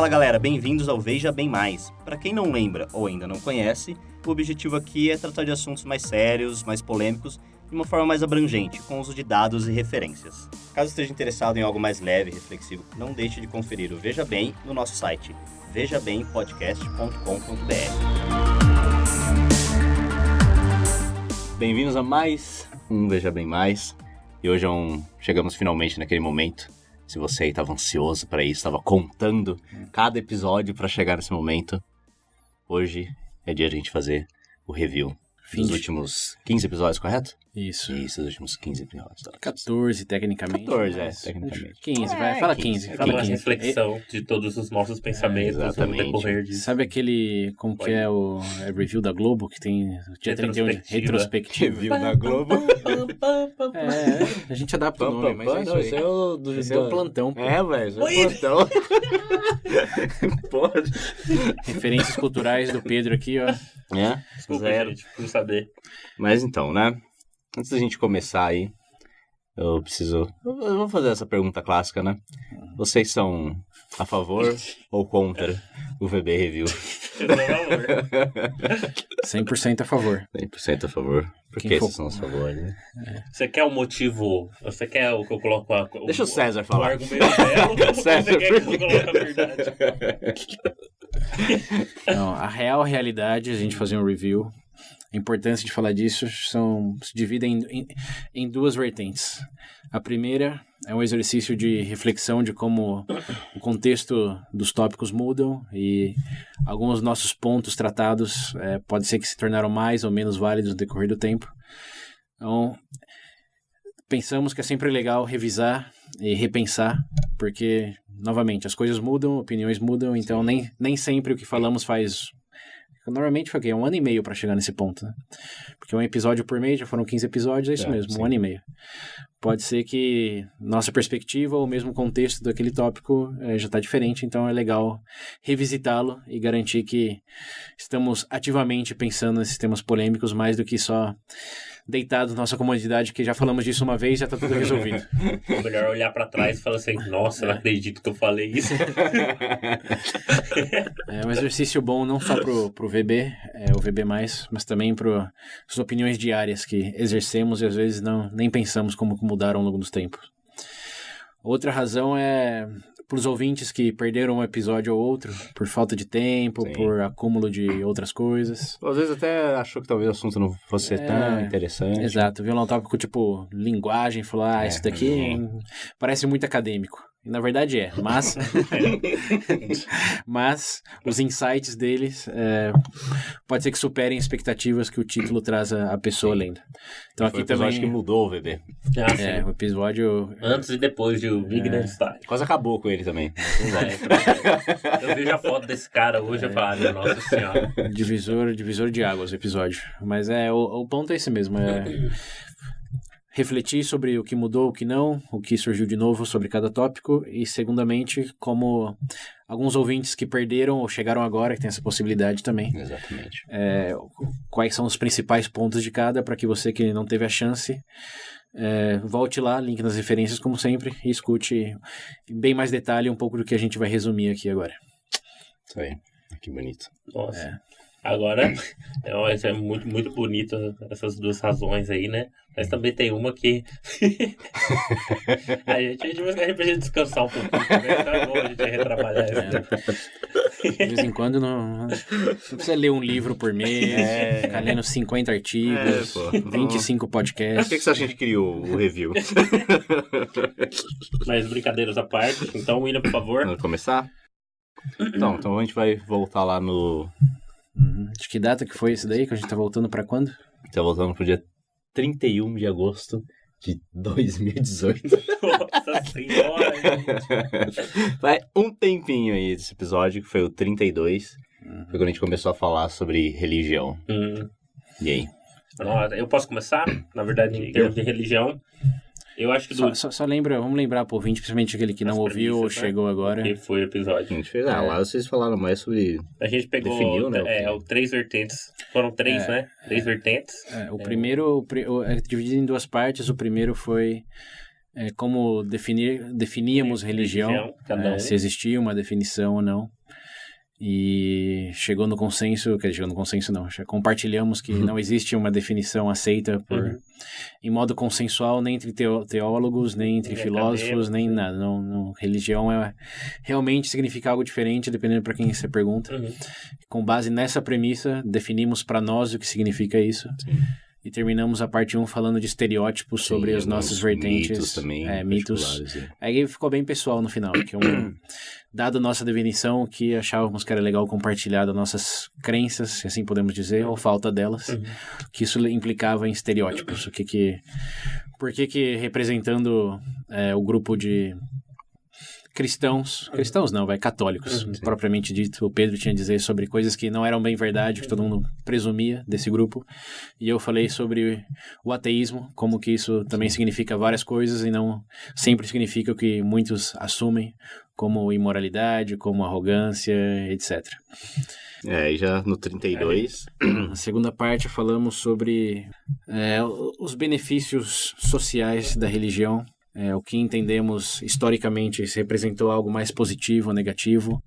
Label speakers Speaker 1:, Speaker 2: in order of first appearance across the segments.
Speaker 1: Fala galera, bem-vindos ao Veja Bem Mais. Para quem não lembra ou ainda não conhece, o objetivo aqui é tratar de assuntos mais sérios, mais polêmicos, de uma forma mais abrangente, com uso de dados e referências. Caso esteja interessado em algo mais leve e reflexivo, não deixe de conferir o Veja Bem no nosso site, vejabempodcast.com.br. Bem-vindos a mais um Veja Bem Mais. E hoje chegamos finalmente naquele momento. Se você aí estava ansioso para isso, estava contando cada episódio para chegar nesse momento, hoje é dia de a gente fazer o review dos últimos 15 episódios, correto?
Speaker 2: Isso.
Speaker 1: Isso, dos últimos 15 episódios.
Speaker 2: 14, tecnicamente.
Speaker 1: 14, tecnicamente.
Speaker 2: 15, vai, fala 15.
Speaker 3: Fala
Speaker 2: Fala
Speaker 3: uma
Speaker 2: 15.
Speaker 3: reflexão de todos os nossos pensamentos no decorrer disso.
Speaker 2: Sabe aquele, como que é o review da Globo, que tem dia 31 de retrospectiva?
Speaker 1: Review da Globo.
Speaker 2: A gente adapta o nome, mas é isso aí. Esse é o plantão, pô.
Speaker 1: É, velho, esse é o plantão. Pode.
Speaker 2: Referências culturais do Pedro aqui, ó.
Speaker 1: É?
Speaker 3: Desculpa,
Speaker 1: Zero.
Speaker 3: gente, por saber.
Speaker 1: Mas então, né? Antes da gente começar aí, eu vou fazer essa pergunta clássica, né? Vocês são a favor ou contra o VB Review?
Speaker 2: 100% a favor.
Speaker 1: 100% a favor. Por que vocês são a favor, né?
Speaker 3: Você quer o motivo? Você quer o que eu coloco
Speaker 1: Deixa o César
Speaker 3: o
Speaker 1: falar.
Speaker 3: argumento dela? Ou você quer que eu coloque a verdade?
Speaker 2: Não, a realidade, a gente fazer um review, a importância de falar disso se divide em duas vertentes. A primeira é um exercício de reflexão de como o contexto dos tópicos mudam e alguns dos nossos pontos tratados pode ser que se tornaram mais ou menos válidos no decorrer do tempo. Então, pensamos que é sempre legal revisar e repensar, porque, novamente, as coisas mudam, opiniões mudam, então nem sempre o que falamos faz... Normalmente foi o quê? 1 ano e meio para chegar nesse ponto, né? Porque um episódio por mês, já foram 15 episódios, é isso mesmo, sim. 1 ano e meio. Pode ser que nossa perspectiva ou mesmo contexto daquele tópico já está diferente, então é legal revisitá-lo e garantir que estamos ativamente pensando nesses temas polêmicos mais do que só deitados na nossa comodidade, que já falamos disso uma vez e já está tudo resolvido.
Speaker 3: É melhor olhar pra trás e falar assim, nossa, não acredito que eu falei isso.
Speaker 2: É um exercício bom não só pro VB, o VB+, mas também para as opiniões diárias que exercemos e às vezes nem pensamos como mudaram ao longo dos tempos. Outra razão é para os ouvintes que perderam um episódio ou outro por falta de tempo, sim, por acúmulo de outras coisas.
Speaker 1: Às vezes até achou que talvez o assunto não fosse tão interessante. Exato,
Speaker 2: viu lá um tópico tipo linguagem, falou, isso daqui parece muito acadêmico. E na verdade mas os insights deles pode ser que superem expectativas que o título traz a pessoa lendo. Então aqui também...
Speaker 1: acho que mudou o VB.
Speaker 2: O episódio...
Speaker 3: Antes e depois de Wigner Style.
Speaker 1: Quase acabou com ele também.
Speaker 3: Eu vejo a foto desse cara hoje e falo, nossa senhora.
Speaker 2: Divisor de águas o episódio. Mas o ponto é esse mesmo, refletir sobre o que mudou, o que não, o que surgiu de novo sobre cada tópico e, segundamente, como alguns ouvintes que perderam ou chegaram agora, que tem essa possibilidade também.
Speaker 1: Exatamente.
Speaker 2: Quais são os principais pontos de cada para que você que não teve a chance volte lá, link nas referências como sempre e escute em bem mais detalhe um pouco do que a gente vai resumir aqui agora.
Speaker 1: Isso aí, que bonito.
Speaker 3: Nossa. Agora, é muito, muito bonito essas duas razões aí, né? Mas também tem uma que a gente precisa descansar um pouquinho, né? Então é bom a gente retrabalhar isso.
Speaker 2: De vez em quando não precisa ler um livro por mês, ficar lendo 50 artigos, 25 podcasts.
Speaker 1: Por que você acha que a gente criou o review?
Speaker 3: Mas brincadeiras à parte, então, William, por favor.
Speaker 1: Vamos começar? Então a gente vai voltar lá no...
Speaker 2: De que data que foi esse daí? Que a gente tá voltando pra quando?
Speaker 1: Tá voltando pro dia 31 de agosto de 2018.
Speaker 3: Nossa senhora, gente.
Speaker 1: Vai um tempinho aí desse episódio, que foi o 32. Foi quando a gente começou a falar sobre religião. E aí?
Speaker 3: Eu posso começar? Na verdade, em termos de religião, eu acho que...
Speaker 2: Vamos lembrar pro ouvinte, principalmente aquele que não ouviu ou chegou agora.
Speaker 3: Que foi o episódio.
Speaker 1: A gente fez, lá vocês falaram mais sobre...
Speaker 3: A gente pegou,
Speaker 1: definiu, né?
Speaker 3: o 3 vertentes. Foram 3, né? 3 vertentes.
Speaker 2: O primeiro é dividido em 2 partes. O primeiro foi como definíamos religião,
Speaker 3: cada um.
Speaker 2: Se existia uma definição ou não. e chegou no consenso, compartilhamos que não existe uma definição aceita em modo consensual, nem entre teólogos, nem entre filósofos, nem nada. Religião realmente significa algo diferente, dependendo para quem você pergunta. Com base nessa premissa, definimos para nós o que significa isso.
Speaker 1: Sim.
Speaker 2: E terminamos a parte 1 falando de estereótipos sobre as nossas vertentes.
Speaker 1: Mitos também.
Speaker 2: Mitos. Aí ficou bem pessoal no final, que dado nossa definição, que achávamos que era legal compartilhar das nossas crenças, se assim podemos dizer, ou falta delas, que isso implicava em estereótipos. Por que representando o grupo de cristãos não, católicos, propriamente dito, o Pedro tinha a dizer sobre coisas que não eram bem verdade, que todo mundo presumia desse grupo, e eu falei sobre o ateísmo, como que isso também significa várias coisas e não sempre significa o que muitos assumem, como imoralidade, como arrogância, etc.
Speaker 1: E já no 32...
Speaker 2: Na segunda parte falamos sobre os benefícios sociais da religião, o que entendemos historicamente se representou algo mais positivo ou negativo,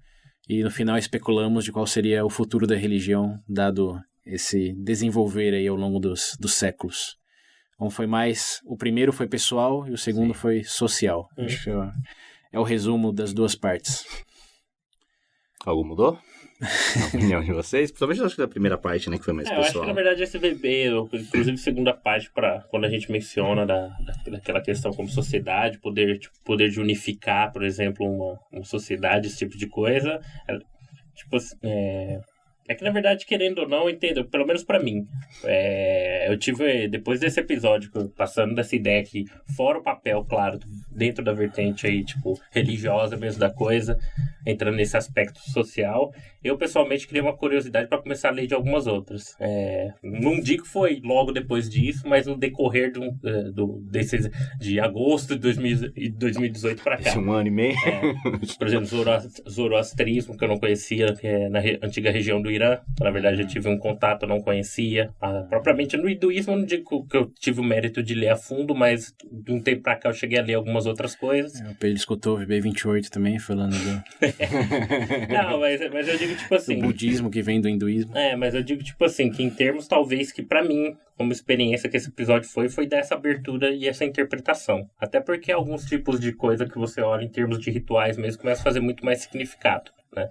Speaker 2: e no final especulamos de qual seria o futuro da religião, dado esse desenvolver aí ao longo dos séculos. Então o primeiro foi pessoal e o segundo foi social. Acho que é o resumo das duas partes.
Speaker 1: Algo mudou? Na opinião de vocês? Principalmente acho que da primeira parte, né, que foi mais pessoal.
Speaker 3: Eu acho que na verdade esse VB, inclusive segunda parte, quando a gente menciona daquela questão como sociedade, poder de unificar, por exemplo, uma sociedade, esse tipo de coisa, é que, na verdade, querendo ou não, eu entendo, pelo menos pra mim, eu tive, depois desse episódio, passando dessa ideia aqui, fora o papel, claro, dentro da vertente aí, religiosa mesmo da coisa, entrando nesse aspecto social, eu, pessoalmente, criei uma curiosidade para começar a ler de algumas outras. Não digo que foi logo depois disso, mas no decorrer de agosto de 2018 para cá.
Speaker 1: Esse 1 ano e meio.
Speaker 3: Por exemplo, zoroastrismo, que eu não conhecia, que é na antiga região do Irã. Na verdade, eu tive um contato, eu não conhecia. Propriamente no hinduísmo, eu não digo que eu tive o mérito de ler a fundo, mas de um tempo para cá eu cheguei a ler algumas outras coisas.
Speaker 2: O Pedro escutou o VB28 também, falando do...
Speaker 3: Não, mas eu digo, assim...
Speaker 2: O budismo que vem do hinduísmo.
Speaker 3: Mas eu digo, assim, que em termos, talvez, que pra mim, como experiência que esse episódio foi dessa abertura e essa interpretação. Até porque alguns tipos de coisa que você olha em termos de rituais mesmo começam a fazer muito mais significado, né?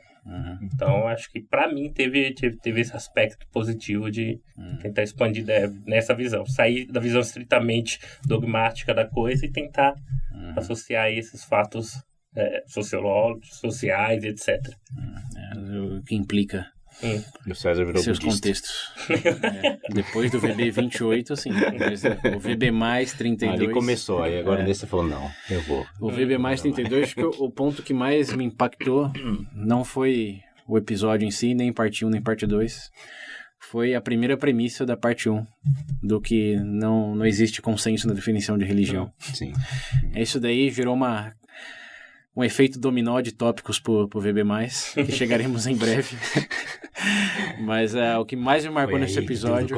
Speaker 3: Então, acho que pra mim teve esse aspecto positivo de tentar expandir nessa visão. Sair da visão estritamente dogmática da coisa e tentar associar esses fatos sociológicos, sociais, etc.
Speaker 2: O que implica
Speaker 1: E o César virou
Speaker 2: seus
Speaker 1: budista.
Speaker 2: contextos. Depois do VB 28, assim, o VB mais 32...
Speaker 1: Ali começou, aí agora nesse você falou, não, eu vou.
Speaker 2: O VB mais 32, acho que o ponto que mais me impactou não foi o episódio em si, nem parte 1, nem parte 2. Foi a primeira premissa da parte 1, do que não existe consenso na definição de religião.
Speaker 1: Sim.
Speaker 2: Isso daí gerou um efeito dominó de tópicos pro VB+, que chegaremos em breve. Mas o que mais me marcou nesse episódio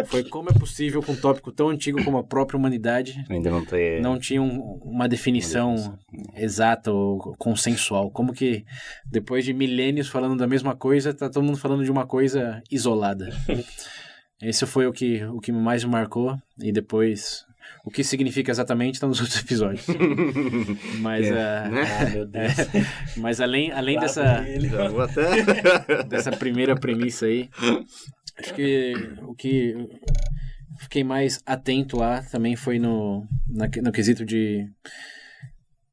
Speaker 2: foi como é possível que um tópico tão antigo como a própria humanidade
Speaker 1: ainda não
Speaker 2: tinha uma definição exata ou consensual. Como que depois de milênios falando da mesma coisa, tá todo mundo falando de uma coisa isolada. Esse foi o que mais me marcou, e depois... O que significa exatamente está nos outros episódios. Mas,
Speaker 3: meu Deus.
Speaker 2: Mas além dessa primeira premissa aí, acho que o que fiquei mais atento também foi no quesito de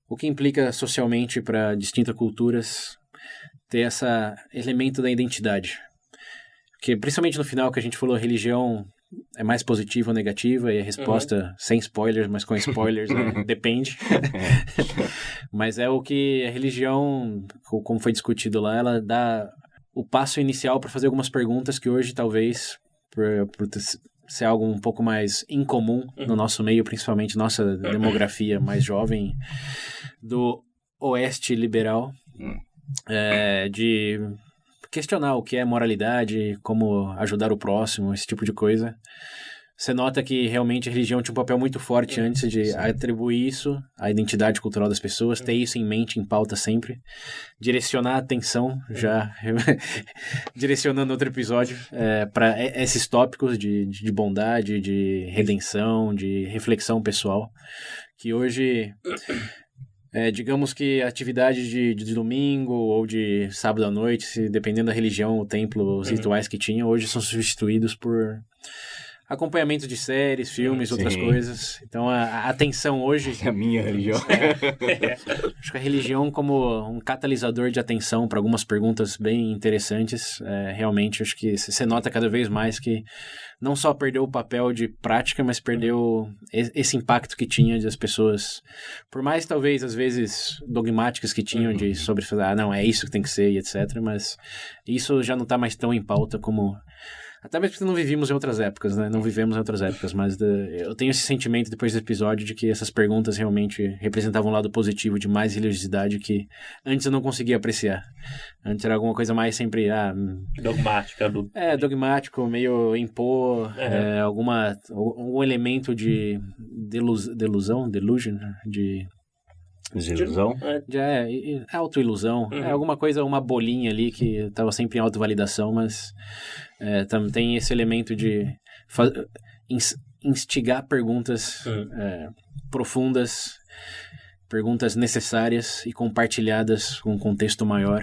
Speaker 2: o que implica socialmente para distintas culturas ter esse elemento da identidade. Porque principalmente no final que a gente falou, religião é mais positiva ou negativa, e a resposta, sem spoilers, mas com spoilers, depende. Mas é o que a religião, como foi discutido lá, ela dá o passo inicial para fazer algumas perguntas que hoje, talvez, por ser algo um pouco mais incomum no nosso meio, principalmente nossa demografia mais jovem, do oeste liberal, de questionar o que é moralidade, como ajudar o próximo, esse tipo de coisa. Você nota que realmente a religião tinha um papel muito forte antes de atribuir isso à identidade cultural das pessoas, ter isso em mente, em pauta sempre, direcionar a atenção, já direcionando outro episódio, para esses tópicos de bondade, de redenção, de reflexão pessoal, que hoje... digamos que a atividade de domingo ou de sábado à noite, dependendo da religião, o templo, os rituais que tinha, hoje são substituídos por acompanhamento de séries, filmes, outras coisas. Então a atenção hoje...
Speaker 1: É a minha religião.
Speaker 2: Acho que a religião como um catalisador de atenção para algumas perguntas bem interessantes, realmente acho que você nota cada vez mais que não só perdeu o papel de prática, mas perdeu esse impacto que tinha das pessoas, por mais talvez às vezes dogmáticas que tinham sobre falar, não, é isso que tem que ser e etc, mas isso já não está mais tão em pauta como... Até mesmo porque não vivíamos em outras épocas, né? Não vivemos em outras épocas, mas eu tenho esse sentimento depois do episódio de que essas perguntas realmente representavam um lado positivo de mais religiosidade que antes eu não conseguia apreciar. Antes era alguma coisa mais sempre...
Speaker 3: dogmática.
Speaker 2: Dogmático, meio impor, algum elemento de delusion, de...
Speaker 1: Desilusão?
Speaker 2: Autoilusão. Alguma coisa, uma bolinha ali que estava sempre em autovalidação, mas tem esse elemento de instigar perguntas profundas, perguntas necessárias e compartilhadas com um contexto maior,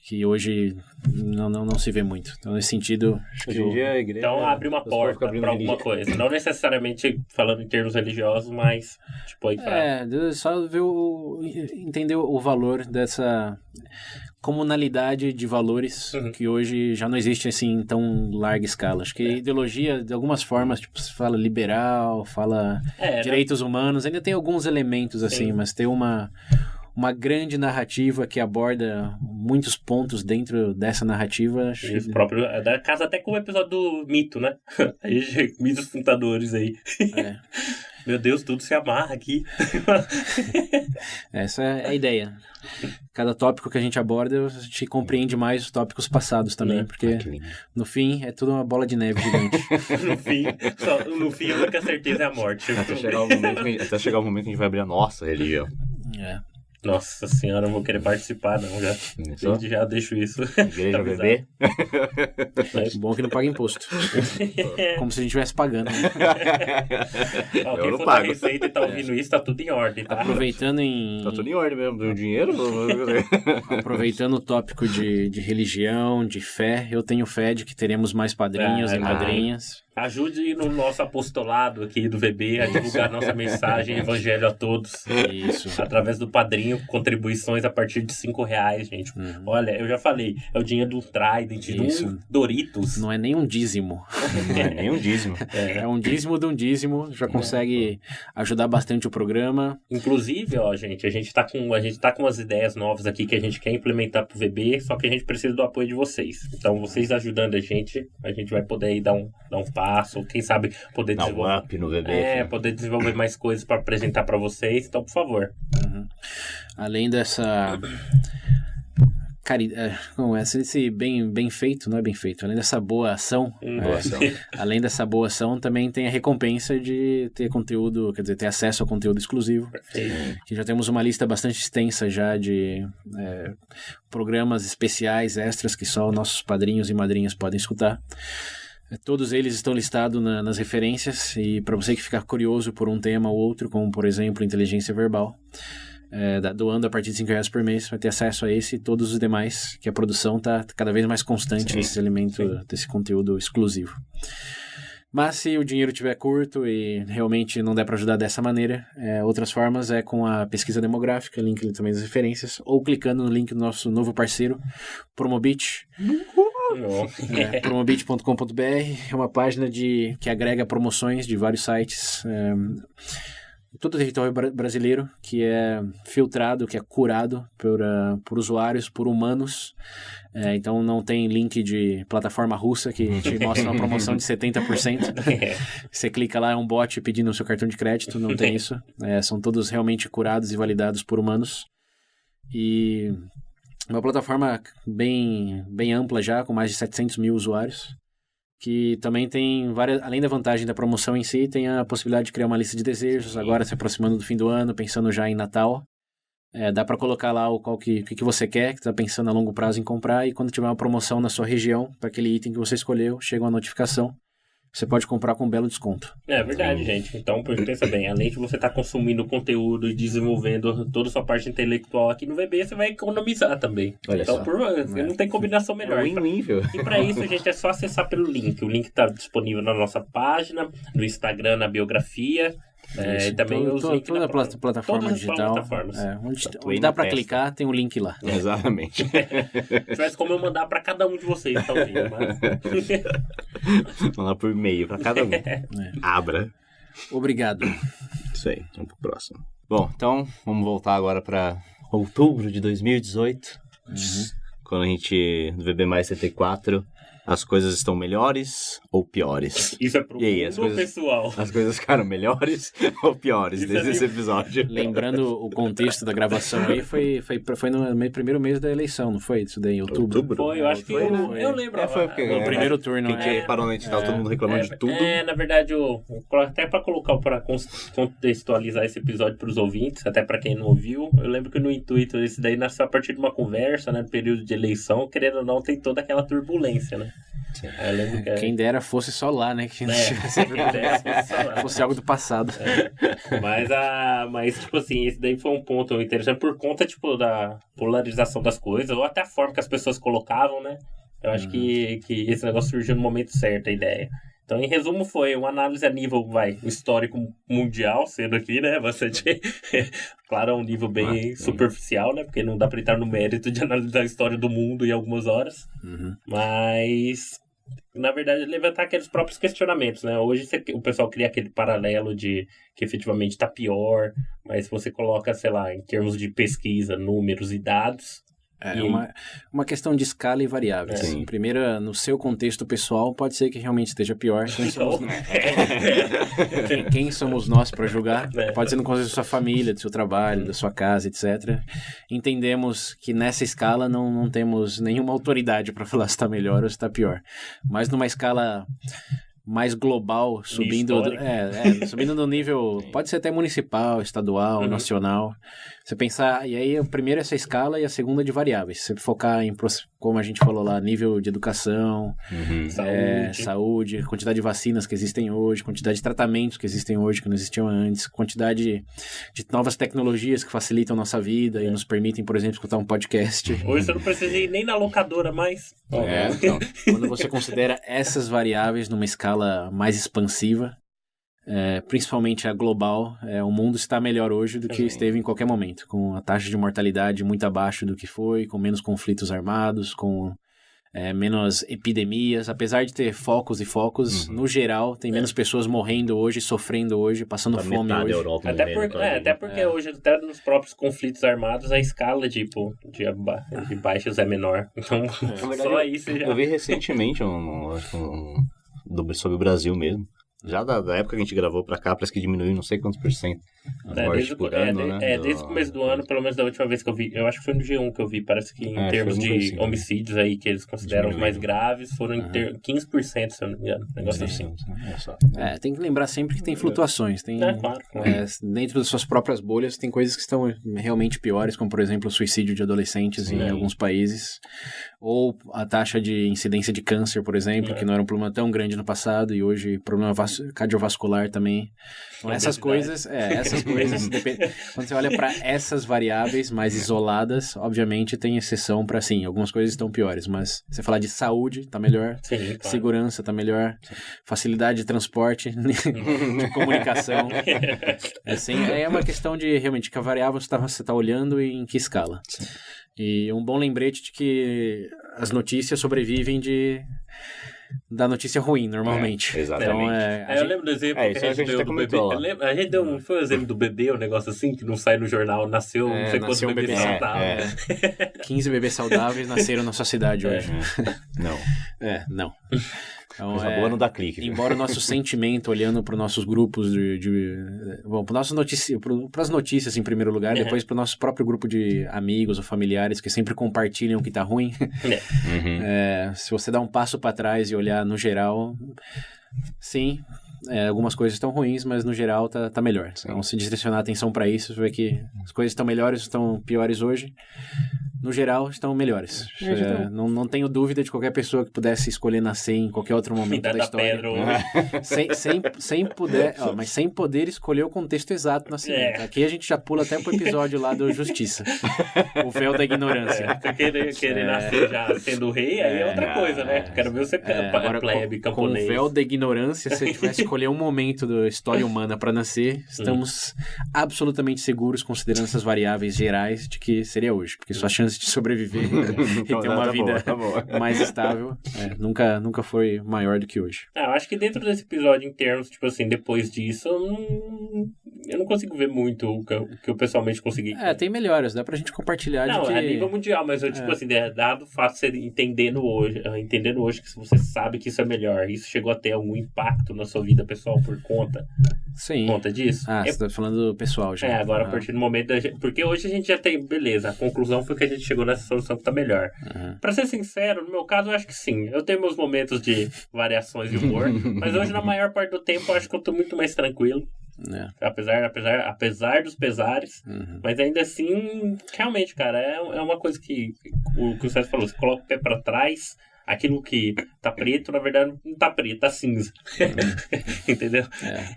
Speaker 2: que hoje não se vê muito. Então, nesse sentido...
Speaker 1: Hoje em dia a igreja...
Speaker 3: Então, abre uma porta para alguma coisa. Não necessariamente falando em termos religiosos, mas tipo aí pra...
Speaker 2: só ver entender o valor dessa comunalidade de valores que hoje já não existe assim em tão larga escala. Acho que ideologia, de algumas formas, tipo, se fala liberal, fala direitos humanos, ainda tem alguns elementos assim, mas tem uma grande narrativa que aborda muitos pontos dentro dessa narrativa.
Speaker 3: Isso próprio, da casa até com o episódio do mito, né? Mitos fundadores aí. Meu Deus, tudo se amarra aqui.
Speaker 2: Essa é a ideia. Cada tópico que a gente aborda, a gente compreende mais os tópicos passados também, porque no fim é tudo uma bola de neve gigante.
Speaker 3: no fim, a única certeza é a morte.
Speaker 1: Até chegar o momento que a gente vai abrir a nossa religião.
Speaker 3: Nossa senhora, eu não vou querer participar, não, já. Desde já deixo isso.
Speaker 1: Igreja bebê.
Speaker 2: Bom que não paga imposto. Como se a gente estivesse pagando.
Speaker 3: Quem for da Receita e tá ouvindo isso, tá tudo em ordem, tá?
Speaker 2: Aproveitando
Speaker 1: Tá tudo em ordem mesmo, do dinheiro.
Speaker 2: Aproveitando o tópico de religião, de fé, eu tenho fé de que teremos mais padrinhos e madrinhas.
Speaker 3: Ajude no nosso apostolado aqui do VB a divulgar nossa mensagem, evangelho a todos.
Speaker 2: Isso.
Speaker 3: Através do padrinho, contribuições a partir de R$5, gente. Olha, eu já falei, é o dinheiro do Trident, do Doritos.
Speaker 2: Não é nem um dízimo.
Speaker 1: Não é nem um dízimo.
Speaker 2: É um dízimo de um dízimo, já consegue ajudar bastante o programa.
Speaker 3: Inclusive, gente, a gente tá com umas ideias novas aqui que a gente quer implementar pro VB, só que a gente precisa do apoio de vocês. Então, vocês ajudando a gente vai poder aí dar um passo, ou quem sabe poder desenvolver
Speaker 1: up no VB,
Speaker 3: poder desenvolver mais coisas para apresentar para vocês. Então, por favor.
Speaker 2: Além dessa esse bem feito, não é bem feito, além dessa boa ação, além dessa boa ação, também tem a recompensa de ter conteúdo, quer dizer, ter acesso ao conteúdo exclusivo.
Speaker 3: Perfeito.
Speaker 2: Que já temos uma lista bastante extensa já de programas especiais, extras, que só nossos padrinhos e madrinhas podem escutar. Todos eles estão listados nas referências, e para você que ficar curioso por um tema ou outro, como por exemplo inteligência verbal, doando a partir de R$5 por mês, vai ter acesso a esse e todos os demais, que a produção está cada vez mais constante nesse elemento, desse conteúdo exclusivo. Mas se o dinheiro estiver curto e realmente não der para ajudar dessa maneira, outras formas é com a pesquisa demográfica, link também das referências, ou clicando no link do nosso novo parceiro, Promobit. Promobit.com.br é uma página que agrega promoções de vários sites, todo o território brasileiro, que é filtrado, que é curado por usuários, por humanos. Então não tem link de plataforma russa que te mostra uma promoção de 70%. Você clica lá, é um bot pedindo o seu cartão de crédito, não tem isso. São todos realmente curados e validados por humanos. E uma plataforma bem ampla já, com mais de 700 mil usuários. que também tem várias, além da vantagem da promoção em si, tem a possibilidade de criar uma lista de desejos, agora se aproximando do fim do ano, pensando já em Natal. Dá para colocar lá o que você quer, que está pensando a longo prazo em comprar, e quando tiver uma promoção na sua região, para aquele item que você escolheu, chega uma notificação. Você pode comprar com um belo desconto.
Speaker 3: É verdade, gente. Então, pensa bem, além de você estar consumindo conteúdo e desenvolvendo toda a sua parte intelectual aqui no VB, você vai economizar também.
Speaker 1: Olha
Speaker 3: então,
Speaker 1: só.
Speaker 3: não tem combinação melhor.
Speaker 1: Win-win, viu?
Speaker 3: E para isso, gente, é só acessar pelo link. O link está disponível na nossa página, no Instagram, na biografia. E também os links
Speaker 2: toda a plataforma
Speaker 3: todas
Speaker 2: digital.
Speaker 3: as plataformas.
Speaker 2: Onde dá para clicar, tem um link lá.
Speaker 1: Exatamente.
Speaker 3: Tivesse como eu mandar para cada um de vocês, talvez. Mas...
Speaker 1: Mandar por e-mail para cada um. Abra.
Speaker 2: Obrigado.
Speaker 1: Isso aí, vamos pro próximo. Bom, então vamos voltar agora para outubro de 2018. Quando a gente, no VB mais 74, as coisas estão melhores ou piores?
Speaker 3: Isso é pro mundo pessoal.
Speaker 1: As coisas ficaram melhores ou piores desde esse episódio?
Speaker 2: Lembrando o contexto da gravação aí, foi no primeiro mês da eleição, não foi? Isso daí, em outubro?
Speaker 3: Foi, eu acho que eu lembro.
Speaker 2: Foi porque o primeiro turno.
Speaker 1: Quem tinha reparado na gente, tava todo mundo reclamando de tudo.
Speaker 3: Na verdade, até para colocar, para contextualizar esse episódio para os ouvintes, até para quem não ouviu, eu lembro que no intuito, esse daí nasceu a partir de uma conversa, né, no período de eleição, querendo ou não, tem toda aquela turbulência, né?
Speaker 2: Quem dera fosse só lá, né? Quem dera fosse algo do passado.
Speaker 3: Mas, tipo assim, esse daí foi um ponto interessante por conta, tipo, da polarização das coisas, ou até a forma que as pessoas colocavam, né? Eu acho que esse negócio surgiu no momento certo, a ideia. Então, em resumo, foi uma análise a nível, histórico mundial, sendo aqui, né, bastante, claro, a um nível bem superficial, né, porque não dá para entrar no mérito de analisar a história do mundo em algumas horas, mas, na verdade, levantar aqueles próprios questionamentos, né, hoje o pessoal cria aquele paralelo de que efetivamente está pior, mas se você coloca, sei lá, em termos de pesquisa, números e dados...
Speaker 2: uma questão de escala e variáveis. Primeiro, no seu contexto pessoal, pode ser que realmente esteja pior. Quem somos nós para julgar? Pode ser no contexto da sua família, do seu trabalho, da sua casa, etc. Entendemos que nessa escala não temos nenhuma autoridade para falar se está melhor ou se está pior. Mas numa escala mais global, subindo no nível, pode ser até municipal, estadual, nacional. Você pensar, e aí, primeiro essa escala e a segunda de variáveis. Você focar em, como a gente falou lá, nível de educação, saúde, quantidade de vacinas que existem hoje, quantidade de tratamentos que existem hoje que não existiam antes, quantidade de novas tecnologias que facilitam a nossa vida e nos permitem, por exemplo, escutar um podcast.
Speaker 3: Hoje você não precisa ir nem na locadora mais.
Speaker 2: Então, quando você considera essas variáveis numa escala mais expansiva, principalmente a global, o mundo está melhor hoje do que esteve em qualquer momento, com a taxa de mortalidade muito abaixo do que foi, com menos conflitos armados, com menos epidemias, apesar de ter focos e focos, no geral, tem menos pessoas morrendo hoje, sofrendo hoje, passando fome hoje.
Speaker 3: Até porque hoje, até nos próprios conflitos armados, a escala de baixas é menor. Então, só isso já...
Speaker 1: Eu vi recentemente sobre o Brasil mesmo. Já da época que a gente gravou pra cá, parece que diminuiu não sei quantos %.
Speaker 3: Desde o começo do ano, pelo menos da última vez que eu vi, eu acho que foi no G1 que eu vi, parece que em termos de homicídios aí, que eles consideram os mais graves, foram 15%, se eu não me engano. Negócio assim.
Speaker 2: Tem que lembrar sempre que tem flutuações. Tem,
Speaker 3: claro.
Speaker 2: Dentro das suas próprias bolhas, tem coisas que estão realmente piores, como, por exemplo, o suicídio de adolescentes em alguns países, ou a taxa de incidência de câncer, por exemplo, que não era um problema tão grande no passado, e hoje problema cardiovascular também. Então, essas coisas, quando você olha para essas variáveis mais isoladas, obviamente tem exceção para, sim, algumas coisas estão piores, mas você falar de saúde, tá melhor, segurança, tá melhor, facilidade de transporte, de comunicação, é uma questão de, realmente, que a variável você tá olhando e em que escala. E um bom lembrete de que as notícias sobrevivem da notícia ruim, normalmente.
Speaker 1: Exatamente.
Speaker 3: Então, eu lembro do exemplo que a gente deu do bebê. A gente deu, foi o exemplo do bebê, um negócio assim, que não sai no jornal, nasceu não sei quantos bebês saudáveis.
Speaker 2: 15 bebês saudáveis nasceram na sua cidade hoje.
Speaker 1: Não.
Speaker 2: Não. Então,
Speaker 1: Coisa boa não dá clique. Viu?
Speaker 2: Embora o nosso sentimento, olhando para os nossos grupos bom, para as notícias em primeiro lugar, depois para o nosso próprio grupo de amigos ou familiares que sempre compartilham o que tá ruim. Se você dá um passo para trás e olhar no geral, sim, algumas coisas estão ruins, mas no geral tá melhor. Sim. Então, se direcionar a atenção para isso, você vê que as coisas estão melhores, estão piores hoje. No geral, estão melhores. Não tenho dúvida de qualquer pessoa que pudesse escolher nascer em qualquer outro momento da história. sem poder escolher o contexto exato do nascimento. Aqui a gente já pula até pro episódio lá do Justiça. O véu da ignorância.
Speaker 3: Querer nascer já sendo rei, aí é outra coisa, né? Quero ver você plebe, camponês.
Speaker 2: Com o véu da ignorância, se a gente tivesse escolher um momento da história humana para nascer, estamos absolutamente seguros, considerando essas variáveis gerais, de que seria hoje. Porque sua chance de sobreviver e ter uma vida mais estável nunca foi maior do que hoje.
Speaker 3: Eu acho que dentro desse episódio, em termos, tipo assim, depois disso, eu não consigo ver muito o que eu pessoalmente consegui.
Speaker 2: Tem melhoras, dá pra gente compartilhar.
Speaker 3: Não, é nível mundial, mas eu, tipo assim, dado o fato de você entendendo hoje que você sabe que isso é melhor, isso chegou a ter algum impacto na sua vida pessoal por conta disso?
Speaker 2: Você tá falando do pessoal já.
Speaker 3: Agora a partir do momento porque hoje a gente já tem, beleza, a conclusão foi que a gente chegou nessa solução que tá melhor. Pra ser sincero, no meu caso, eu acho que sim. Eu tenho meus momentos de variações de humor, mas hoje, na maior parte do tempo, eu acho que eu tô muito mais tranquilo. Apesar dos pesares, mas ainda assim, realmente, cara, é uma coisa que o César falou, você coloca o pé pra trás, aquilo que tá preto, na verdade, não tá preto, tá cinza. Entendeu?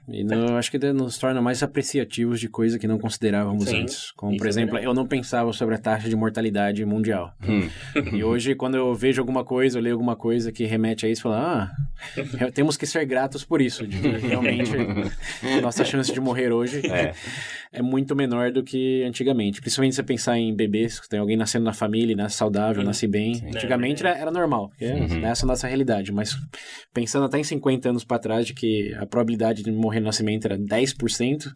Speaker 2: Eu acho que nos torna mais apreciativos de coisa que não considerávamos antes. Como, por exemplo, eu não pensava sobre a taxa de mortalidade mundial. E hoje, quando eu vejo alguma coisa, eu leio alguma coisa que remete a isso, eu falo, temos que ser gratos por isso. De que realmente, nossa chance de morrer hoje é muito menor do que antigamente. Principalmente se você pensar em bebês, tem alguém nascendo na família, nasce saudável, nasce bem. Antigamente era normal. Essa é a nossa realidade, mas pensando até em 50 anos para trás de que a probabilidade de morrer no nascimento era 10%,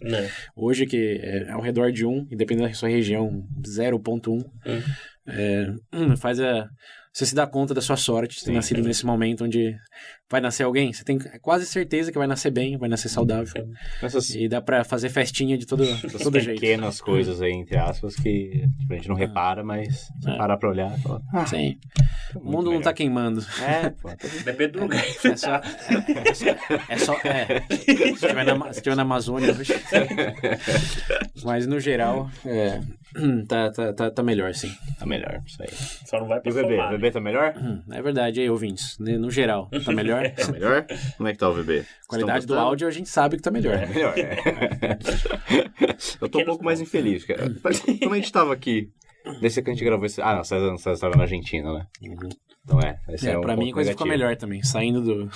Speaker 2: hoje que é ao redor de 1, e dependendo da sua região, 0,1, faz você se dá conta da sua sorte de ter nascido nesse momento onde vai nascer alguém, você tem quase certeza que vai nascer bem, vai nascer saudável. E dá pra fazer festinha de todo jeito.
Speaker 1: Pequenas coisas aí, entre aspas, que a gente não repara, mas você parar pra olhar e falar...
Speaker 2: Sim. O mundo não tá queimando.
Speaker 3: Depende do lugar.
Speaker 2: Se estiver na Amazônia hoje. Mas no geral, tá melhor, sim.
Speaker 1: Tá melhor, isso aí.
Speaker 3: Só não vai pra
Speaker 1: o bebê tá melhor?
Speaker 2: É verdade, aí, ouvintes. No geral, tá melhor?
Speaker 1: Tá melhor? Como é que tá o bebê?
Speaker 2: Qualidade do áudio a gente sabe que tá melhor.
Speaker 1: É melhor, Eu tô um pouco mais infeliz, cara. Como a gente tava aqui, desde que a gente gravou esse... não, o César tava na Argentina, né? Então
Speaker 2: pra mim a coisa ficou melhor também. Saindo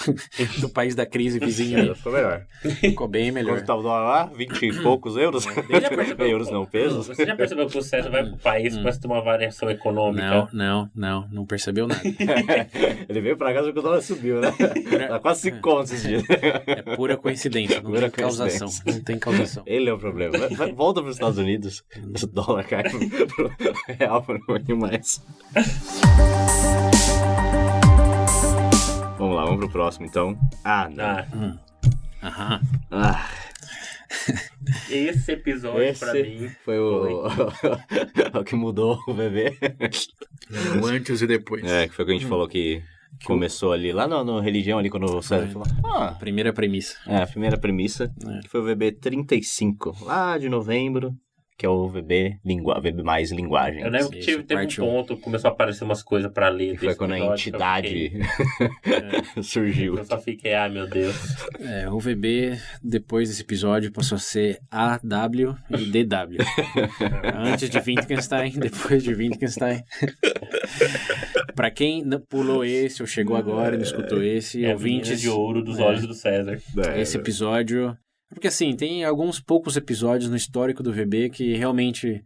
Speaker 2: do país da crise vizinho.
Speaker 1: Ficou melhor.
Speaker 2: Ficou bem melhor.
Speaker 1: Quanto tava o dólar lá? 20 e poucos euros? Euros não, pesos.
Speaker 3: Você já percebeu que o César vai pro país pra ter uma variação econômica?
Speaker 2: Não percebeu nada.
Speaker 1: Ele veio pra casa porque o dólar subiu, né? Tá quase 5 contos esses dias.
Speaker 2: É pura coincidência, não tem causação. Não tem causação.
Speaker 1: Ele é o problema. Volta pros Estados Unidos, o dólar cai pro real por um pouquinho mais. Vamos lá, vamos pro próximo então.
Speaker 3: Esse episódio pra mim
Speaker 1: foi o que mudou o bebê.
Speaker 2: O antes e depois.
Speaker 1: Que foi o que a gente falou que começou ali, lá no Religião, ali quando o César falou.
Speaker 2: Primeira premissa.
Speaker 1: A primeira premissa, que foi o VB 35, lá de novembro. Que é o VB mais linguagem.
Speaker 3: Eu lembro que teve um ponto, começou a aparecer umas coisas pra ler.
Speaker 1: Que foi quando a entidade surgiu.
Speaker 3: Eu só fiquei, meu Deus.
Speaker 2: O VB, depois desse episódio, passou a ser AW e DW. Antes de Wittgenstein, depois de Wittgenstein. Pra quem pulou esse, ou chegou agora e não escutou esse, ouvintes
Speaker 3: de ouro dos olhos do César.
Speaker 2: Esse episódio... Porque assim, tem alguns poucos episódios no histórico do VB que realmente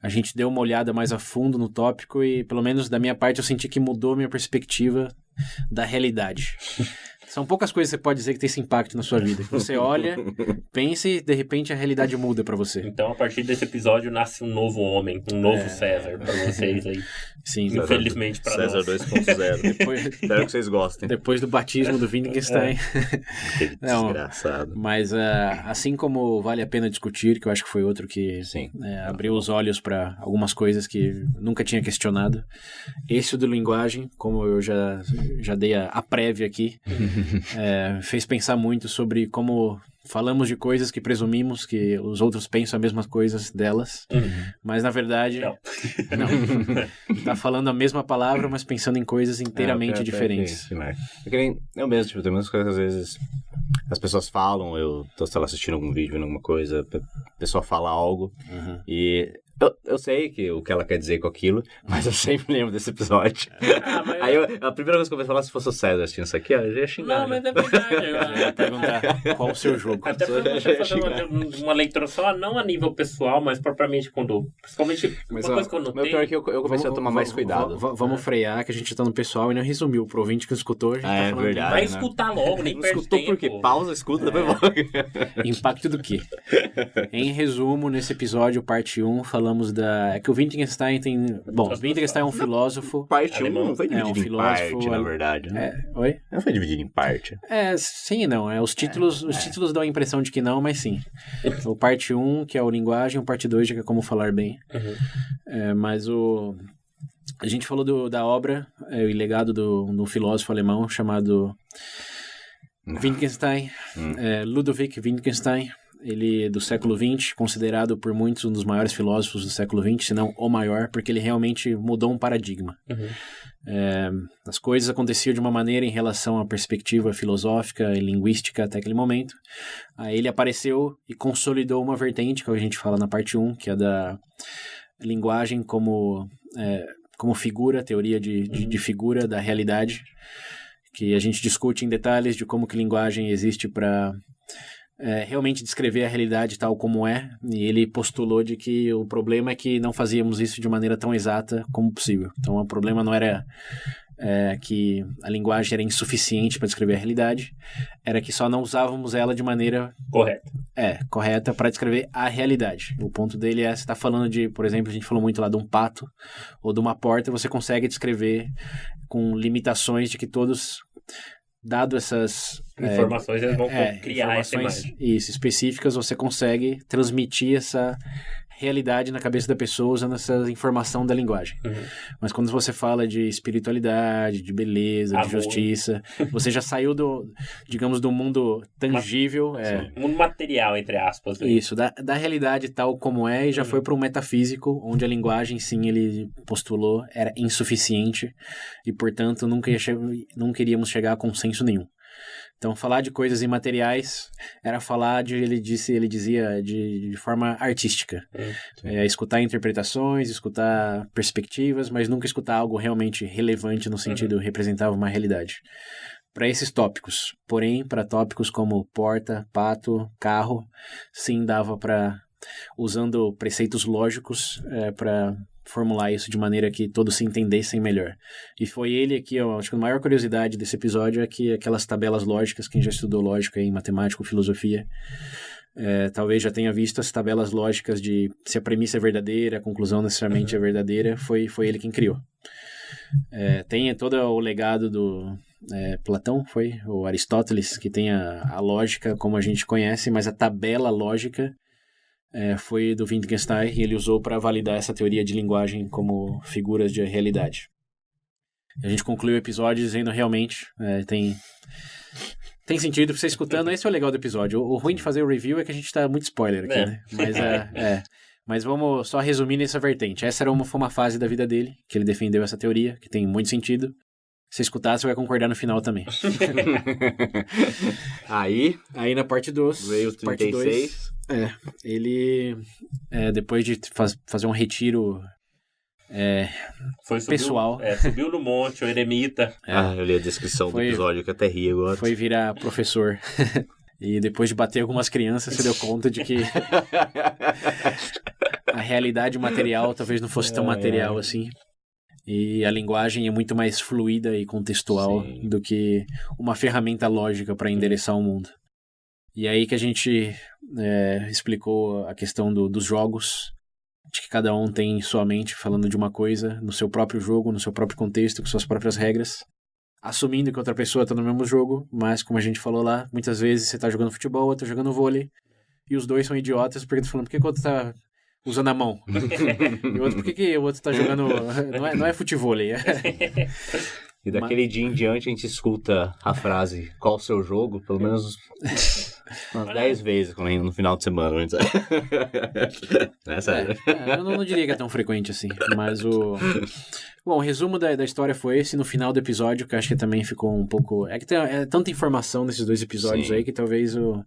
Speaker 2: a gente deu uma olhada mais a fundo no tópico e, pelo menos da minha parte, eu senti que mudou minha perspectiva da realidade. São poucas coisas que você pode dizer que tem esse impacto na sua vida. Que você olha, pensa e de repente a realidade muda pra você.
Speaker 3: Então, a partir desse episódio, nasce um novo homem, um novo César pra vocês aí.
Speaker 2: Sim.
Speaker 3: Infelizmente pra
Speaker 1: César
Speaker 3: nós.
Speaker 1: 2.0. Espero que vocês gostem.
Speaker 2: Depois do batismo do Wittgenstein.
Speaker 1: Que
Speaker 2: Não,
Speaker 1: desgraçado.
Speaker 2: mas assim como vale a pena discutir, que eu acho que foi outro que
Speaker 1: Sim.
Speaker 2: abriu os olhos para algumas coisas que nunca tinha questionado. Esse do linguagem, como eu já dei a prévia aqui, fez pensar muito sobre como falamos de coisas que presumimos que os outros pensam as mesmas coisas delas, mas na verdade não. Tá falando a mesma palavra, mas pensando em coisas inteiramente diferentes.
Speaker 1: Eu mesmo, tipo, tem muitas coisas que às vezes as pessoas falam, eu tô, sei lá, assistindo algum vídeo, alguma coisa, a pessoa fala algo e eu sei o que ela quer dizer com aquilo, mas eu sempre lembro desse episódio. Aí a primeira coisa que eu vou falar, se fosse o César assistindo isso aqui, eu já ia xingar.
Speaker 3: Não, mas é verdade.
Speaker 2: Eu ia perguntar qual o seu jogo.
Speaker 3: Até pra você fazer uma leitura só, não a nível pessoal, mas propriamente quando... Principalmente uma coisa que eu notei...
Speaker 1: Meu pior é que eu comecei a tomar mais cuidado.
Speaker 2: Vamos frear, que a gente tá no pessoal e não resumiu. Pro ouvinte que escutou, a gente tá falando...
Speaker 1: Verdade,
Speaker 3: Vai
Speaker 1: né?
Speaker 3: escutar logo, nem
Speaker 1: Não
Speaker 3: perde
Speaker 1: escutou
Speaker 3: tempo.
Speaker 1: por quê? Pausa, escuta, depois volta.
Speaker 2: Impacto do quê? Em resumo, nesse episódio, parte 1, falamos da... É que o Wittgenstein tem... Bom, o Wittgenstein é um filósofo...
Speaker 1: Parte 1 não foi dividido em parte, na verdade. Né?
Speaker 2: Oi?
Speaker 1: Não foi dividido em parte.
Speaker 2: Sim e não. Os títulos dão a impressão de que não, mas sim. O parte 1, que é o linguagem, o parte 2, que é como falar bem. Mas a gente falou da obra, o legado do filósofo alemão chamado Wittgenstein, Ludwig Wittgenstein. Ele é do século XX, considerado por muitos um dos maiores filósofos do século XX, se não o maior, porque ele realmente mudou um paradigma. As coisas aconteciam de uma maneira em relação à perspectiva filosófica e linguística até aquele momento. Aí ele apareceu e consolidou uma vertente, que a gente fala na parte 1, que é da linguagem como figura, teoria de figura da realidade, que a gente discute em detalhes de como que linguagem existe para... realmente descrever a realidade tal como é, e ele postulou de que o problema é que não fazíamos isso de maneira tão exata como possível. Então o problema não era que a linguagem era insuficiente para descrever a realidade, era que só não usávamos ela de maneira correta para descrever a realidade. O ponto dele você está falando de, por exemplo, a gente falou muito lá de um pato ou de uma porta, você consegue descrever com limitações de que todos... Dado essas
Speaker 3: informações, eles vão criar essa imagem.
Speaker 2: Isso, específicas, você consegue transmitir essa realidade na cabeça da pessoa usando essa informação da linguagem. Mas quando você fala de espiritualidade, de beleza, de justiça, você já saiu do mundo tangível.
Speaker 3: Mundo material, entre aspas. Né?
Speaker 2: Isso, da realidade tal como é, e já foi para um metafísico, onde a linguagem, sim, ele postulou, era insuficiente, e, portanto, nunca iríamos chegar a consenso nenhum. Então, falar de coisas imateriais era falar ele dizia, de forma artística. Escutar interpretações, escutar perspectivas, mas nunca escutar algo realmente relevante no sentido representava uma realidade. Para esses tópicos. Porém, para tópicos como porta, pato, carro, sim, dava para, usando preceitos lógicos, para formular isso de maneira que todos se entendessem melhor. E foi ele aqui, acho que a maior curiosidade desse episódio é que aquelas tabelas lógicas, quem já estudou lógica em matemática ou filosofia, talvez já tenha visto as tabelas lógicas de se a premissa é verdadeira, a conclusão necessariamente é verdadeira, foi ele quem criou. Tem todo o legado do Platão, ou Aristóteles, que tem a lógica como a gente conhece, mas a tabela lógica foi do Wittgenstein, e ele usou para validar essa teoria de linguagem como figuras de realidade. A gente concluiu o episódio dizendo realmente tem sentido pra você escutando. Esse é o legal do episódio. O ruim de fazer o review é que a gente tá muito spoiler aqui, né? Mas vamos só resumir nessa vertente. Essa foi uma fase da vida dele, que ele defendeu essa teoria, que tem muito sentido. Se você escutar, você vai concordar no final também.
Speaker 1: Aí
Speaker 2: na parte 2...
Speaker 1: veio o 36.
Speaker 2: Ele, depois de fazer um retiro pessoal...
Speaker 3: Subiu no monte, o eremita.
Speaker 1: Eu li a descrição do episódio, que até ri agora.
Speaker 2: Foi virar professor. E depois de bater algumas crianças, se deu conta de que a realidade material talvez não fosse tão material assim. E a linguagem é muito mais fluida e contextual do que uma ferramenta lógica para endereçar o mundo. E aí que a gente explicou a questão dos jogos, de que cada um tem sua mente falando de uma coisa no seu próprio jogo, no seu próprio contexto, com suas próprias regras, assumindo que outra pessoa está no mesmo jogo, mas como a gente falou lá, muitas vezes você está jogando futebol, outro jogando vôlei, e os dois são idiotas porque estão falando, por que o outro está usando a mão? E o outro, por que o outro está jogando... Não é futevôlei.
Speaker 1: E daquele dia em diante a gente escuta a frase, qual o seu jogo? Pelo menos umas 10 vezes no final de semana. É sério.
Speaker 2: Eu não diria que é tão frequente assim, mas Bom, o resumo da história foi esse. No final do episódio, que eu acho que também ficou um pouco... É que tem tanta informação nesses 2 episódios aí, que talvez eu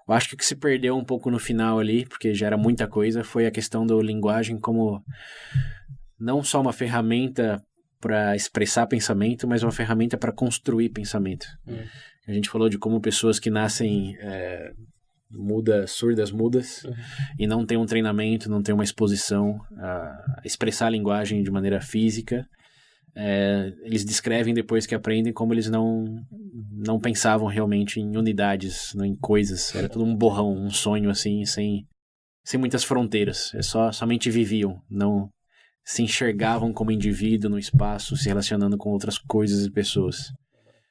Speaker 2: acho que o que se perdeu um pouco no final ali, porque já era muita coisa, foi a questão da linguagem como não só uma ferramenta para expressar pensamento, mas uma ferramenta para construir pensamento. A gente falou de como pessoas que nascem surdas mudas e não tem um treinamento, não tem uma exposição a expressar a linguagem de maneira física, eles descrevem depois que aprendem como eles não pensavam realmente em unidades, não em coisas, era tudo um borrão, um sonho assim, sem muitas fronteiras, somente viviam, não se enxergavam como indivíduo no espaço, se relacionando com outras coisas e pessoas.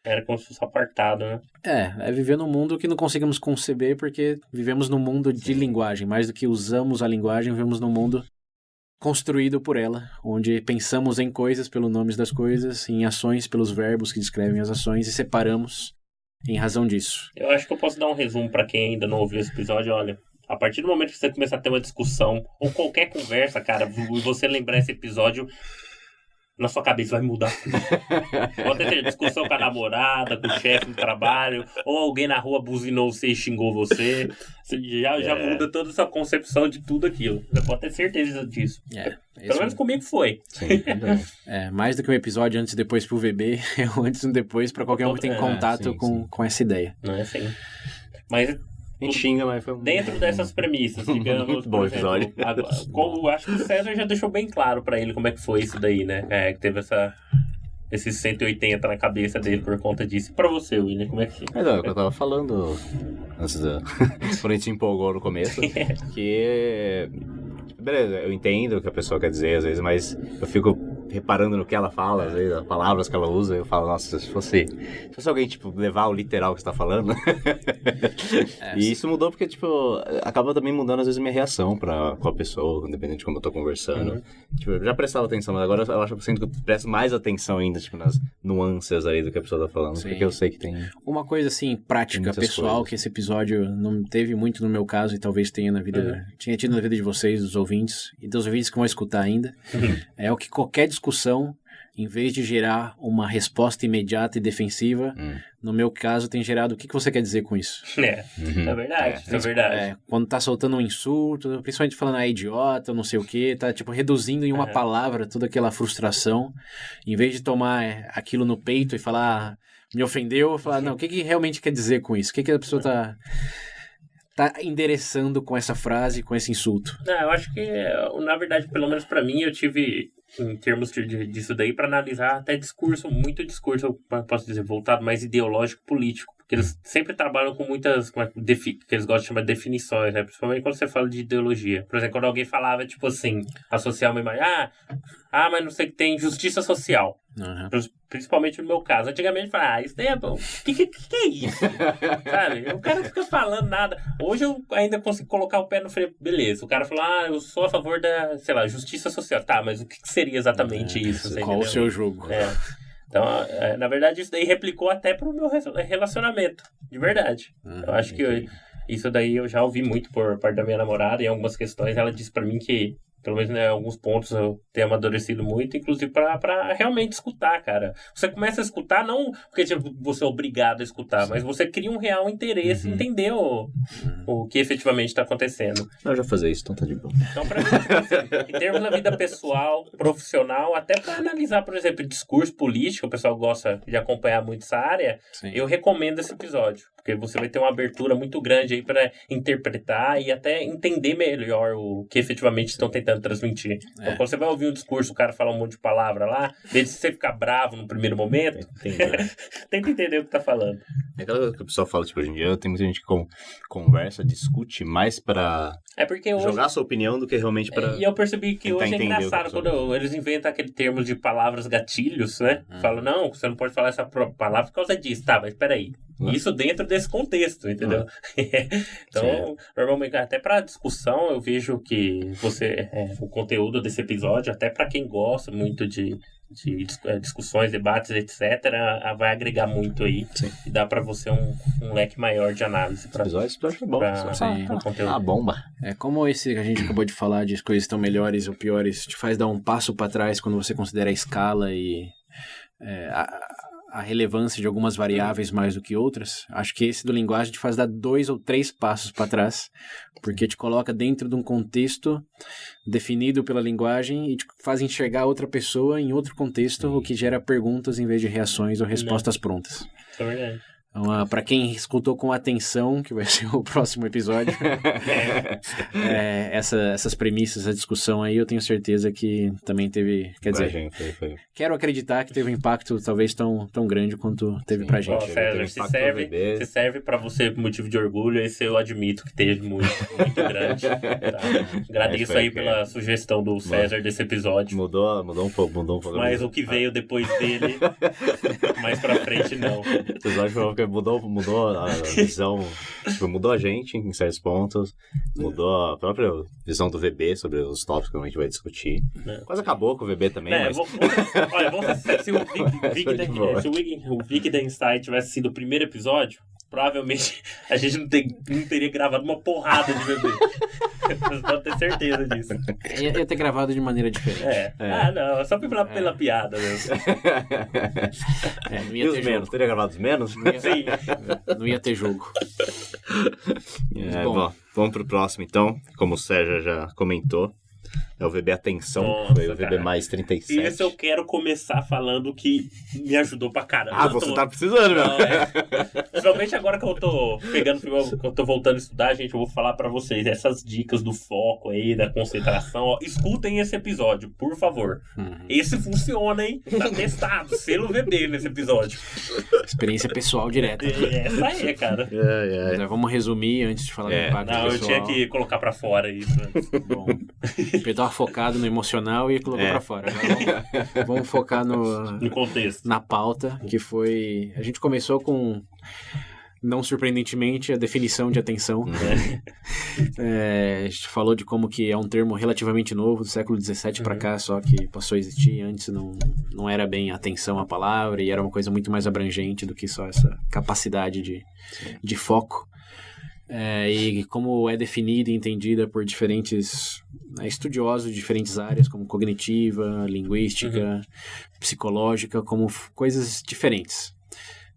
Speaker 3: Era como se fosse apartado, né?
Speaker 2: É viver num mundo que não conseguimos conceber porque vivemos num mundo de linguagem. Mais do que usamos a linguagem, vivemos num mundo construído por ela, onde pensamos em coisas pelos nomes das coisas, em ações pelos verbos que descrevem as ações e separamos em razão disso.
Speaker 3: Eu acho que eu posso dar um resumo para quem ainda não ouviu esse episódio. Olha, a partir do momento que você começar a ter uma discussão ou qualquer conversa, cara, e você lembrar esse episódio, na sua cabeça vai mudar. Pode ter discussão com a namorada, com o chefe do trabalho, ou alguém na rua buzinou você e xingou você. Já muda toda a sua concepção de tudo aquilo. Você pode ter certeza disso. Pelo menos comigo foi.
Speaker 2: Sim, mais do que um episódio antes e depois pro VB, é um antes e depois pra qualquer um que tem contato com essa ideia.
Speaker 3: Não é assim. Mas...
Speaker 1: A gente xinga, mas foi
Speaker 3: dentro dessas premissas, digamos...
Speaker 1: Muito bom episódio.
Speaker 3: Acho que o César já deixou bem claro pra ele como é que foi isso daí, né? Que teve esses 180 na cabeça dele por conta disso. E pra você, William, como é que...
Speaker 1: É o que eu tava falando antes quando a gente se empolgou no começo, que... Beleza, eu entendo o que a pessoa quer dizer às vezes, mas eu fico reparando no que ela fala, às vezes, as palavras que ela usa, eu falo, nossa, se fosse alguém, tipo, levar o literal que você tá falando. E isso mudou porque, tipo, acaba também mudando às vezes a minha reação com a pessoa, independente de como eu tô conversando. Tipo, eu já prestava atenção, mas agora eu acho que eu sinto que eu presto mais atenção ainda, tipo, nas nuances aí do que a pessoa tá falando, porque eu sei que tem...
Speaker 2: Uma coisa, assim, prática, pessoal, coisas. Que esse episódio não teve muito no meu caso e talvez tenha na vida... Tinha tido na vida de vocês, dos ouvintes, e dos ouvintes que vão escutar ainda, é o que qualquer discussão, em vez de gerar uma resposta imediata e defensiva, no meu caso tem gerado o que você quer dizer com isso.
Speaker 3: É verdade, é verdade.
Speaker 2: Quando tá soltando um insulto, principalmente falando idiota, não sei o que, tá tipo reduzindo em uma palavra toda aquela frustração, em vez de tomar aquilo no peito e falar, me ofendeu, falar, não, o que realmente quer dizer com isso? O que a pessoa tá endereçando com essa frase, com esse insulto?
Speaker 3: Eu acho que, na verdade, pelo menos pra mim, eu tive, em termos disso daí, pra analisar até muito discurso, posso dizer, voltado mais ideológico, político. Porque eles sempre trabalham com muitas, que eles gostam de chamar de definições, né? Principalmente quando você fala de ideologia. Por exemplo, quando alguém falava, tipo assim, associar uma imagem, mas não sei o que tem justiça social. Principalmente no meu caso. Antigamente eu falava, isso daí é bom. O que é isso? Sabe? O cara não fica falando nada. Hoje eu ainda consigo colocar o pé no freio. Beleza. O cara falou, eu sou a favor da, sei lá, justiça social. Tá, mas o que seria exatamente isso?
Speaker 2: Qual o seu jogo?
Speaker 3: Então, na verdade, isso daí replicou até pro meu relacionamento. De verdade. Eu acho que isso daí eu já ouvi muito por parte da minha namorada. Em algumas questões, ela disse pra mim que, pelo menos em alguns pontos, eu tenho amadurecido muito, inclusive pra realmente escutar, cara. Você começa a escutar, não porque tipo, você é obrigado a escutar, mas você cria um real interesse em entender o que efetivamente está acontecendo.
Speaker 1: Eu já fazia isso, então tá de boa.
Speaker 3: Então, pra mim, tipo assim, em termos da vida pessoal, profissional, até pra analisar, por exemplo, discurso político, o pessoal gosta de acompanhar muito essa área, eu recomendo esse episódio. Porque você vai ter uma abertura muito grande aí para interpretar e até entender melhor o que efetivamente estão tentando transmitir. Então, quando você vai ouvir um discurso, o cara fala um monte de palavra lá, desde você ficar bravo no primeiro momento, tenta entender o que tá falando.
Speaker 1: É aquela coisa que o pessoal fala, tipo, hoje em dia tem muita gente que conversa, discute mais pra
Speaker 3: porque hoje...
Speaker 1: jogar a sua opinião do que realmente pra...
Speaker 3: E eu percebi que hoje é engraçado quando eles inventam aquele termo de palavras gatilhos, né? Falam, não, você não pode falar essa palavra por causa disso. Tá, mas peraí. Isso dentro desse contexto, entendeu? Então, normalmente, até pra discussão, eu vejo que o conteúdo desse episódio, até pra quem gosta muito de discussões, debates, etc., vai agregar muito aí. Sim. E dá pra você um leque maior de análise. Pra,
Speaker 1: episódios eu acho bom.
Speaker 3: Conteúdo.
Speaker 1: Bomba.
Speaker 2: Como esse que a gente acabou de falar de coisas estão melhores ou piores, te faz dar um passo pra trás quando você considera a escala e a relevância de algumas variáveis mais do que outras. Acho que esse do linguagem te faz dar 2 ou 3 passos para trás, porque te coloca dentro de um contexto definido pela linguagem e te faz enxergar outra pessoa em outro contexto, o que gera perguntas em vez de reações ou respostas prontas.
Speaker 3: Isso é verdade.
Speaker 2: Então, para quem escutou com atenção, que vai ser o próximo episódio, essas premissas, a discussão aí, eu tenho certeza que também teve, quer dizer, quero acreditar que teve um impacto talvez tão grande quanto teve pra gente.
Speaker 3: César, se serve pra você por motivo de orgulho, esse eu admito que teve muito grande. Tá? Agradeço aí pela sugestão do César desse episódio.
Speaker 1: Mudou um pouco.
Speaker 3: Mas o que veio depois dele, mais pra frente, não.
Speaker 1: O episódio foi mudou a visão, tipo, mudou a gente em certos pontos, mudou a própria visão do VB sobre os tópicos que a gente vai discutir. Quase acabou com o VB também, mas...
Speaker 3: Se o Wiki da Insight tivesse sido o primeiro episódio, provavelmente a gente não teria gravado uma porrada de VB. Você pode ter certeza disso.
Speaker 2: Ia ter gravado de maneira diferente.
Speaker 3: Não, só pela piada mesmo.
Speaker 2: Não ia ter
Speaker 1: menos? Teria gravado os menos?
Speaker 3: Sim.
Speaker 2: Não ia ter jogo.
Speaker 1: Bom, vamos pro próximo então. Como o Sérgio já comentou, é o VB Atenção. Nossa, foi o VB mais 37.
Speaker 3: E esse eu quero começar falando que me ajudou pra caramba.
Speaker 1: Você tá precisando, meu.
Speaker 3: Principalmente agora que eu tô que eu tô voltando a estudar, gente, eu vou falar pra vocês essas dicas do foco aí, da concentração. Escutem esse episódio, por favor. Esse funciona, hein? Tá testado. Selo VB nesse episódio.
Speaker 2: Experiência pessoal direta.
Speaker 3: Essa aí, é, cara.
Speaker 2: Mas vamos resumir antes de falar do impacto pessoal.
Speaker 3: Eu tinha que colocar pra fora isso.
Speaker 2: Bom, eu tava focado no emocional e colocou pra fora. Vamos focar no
Speaker 3: contexto.
Speaker 2: Na pauta, que foi... A gente começou com, não surpreendentemente, a definição de atenção. A gente falou de como que é um termo relativamente novo, do século XVII pra cá, só que passou a existir. Antes não era bem atenção à palavra e era uma coisa muito mais abrangente do que só essa capacidade de foco. E como é definida e entendida por diferentes estudiosos de diferentes áreas, como cognitiva, linguística, psicológica, como coisas diferentes.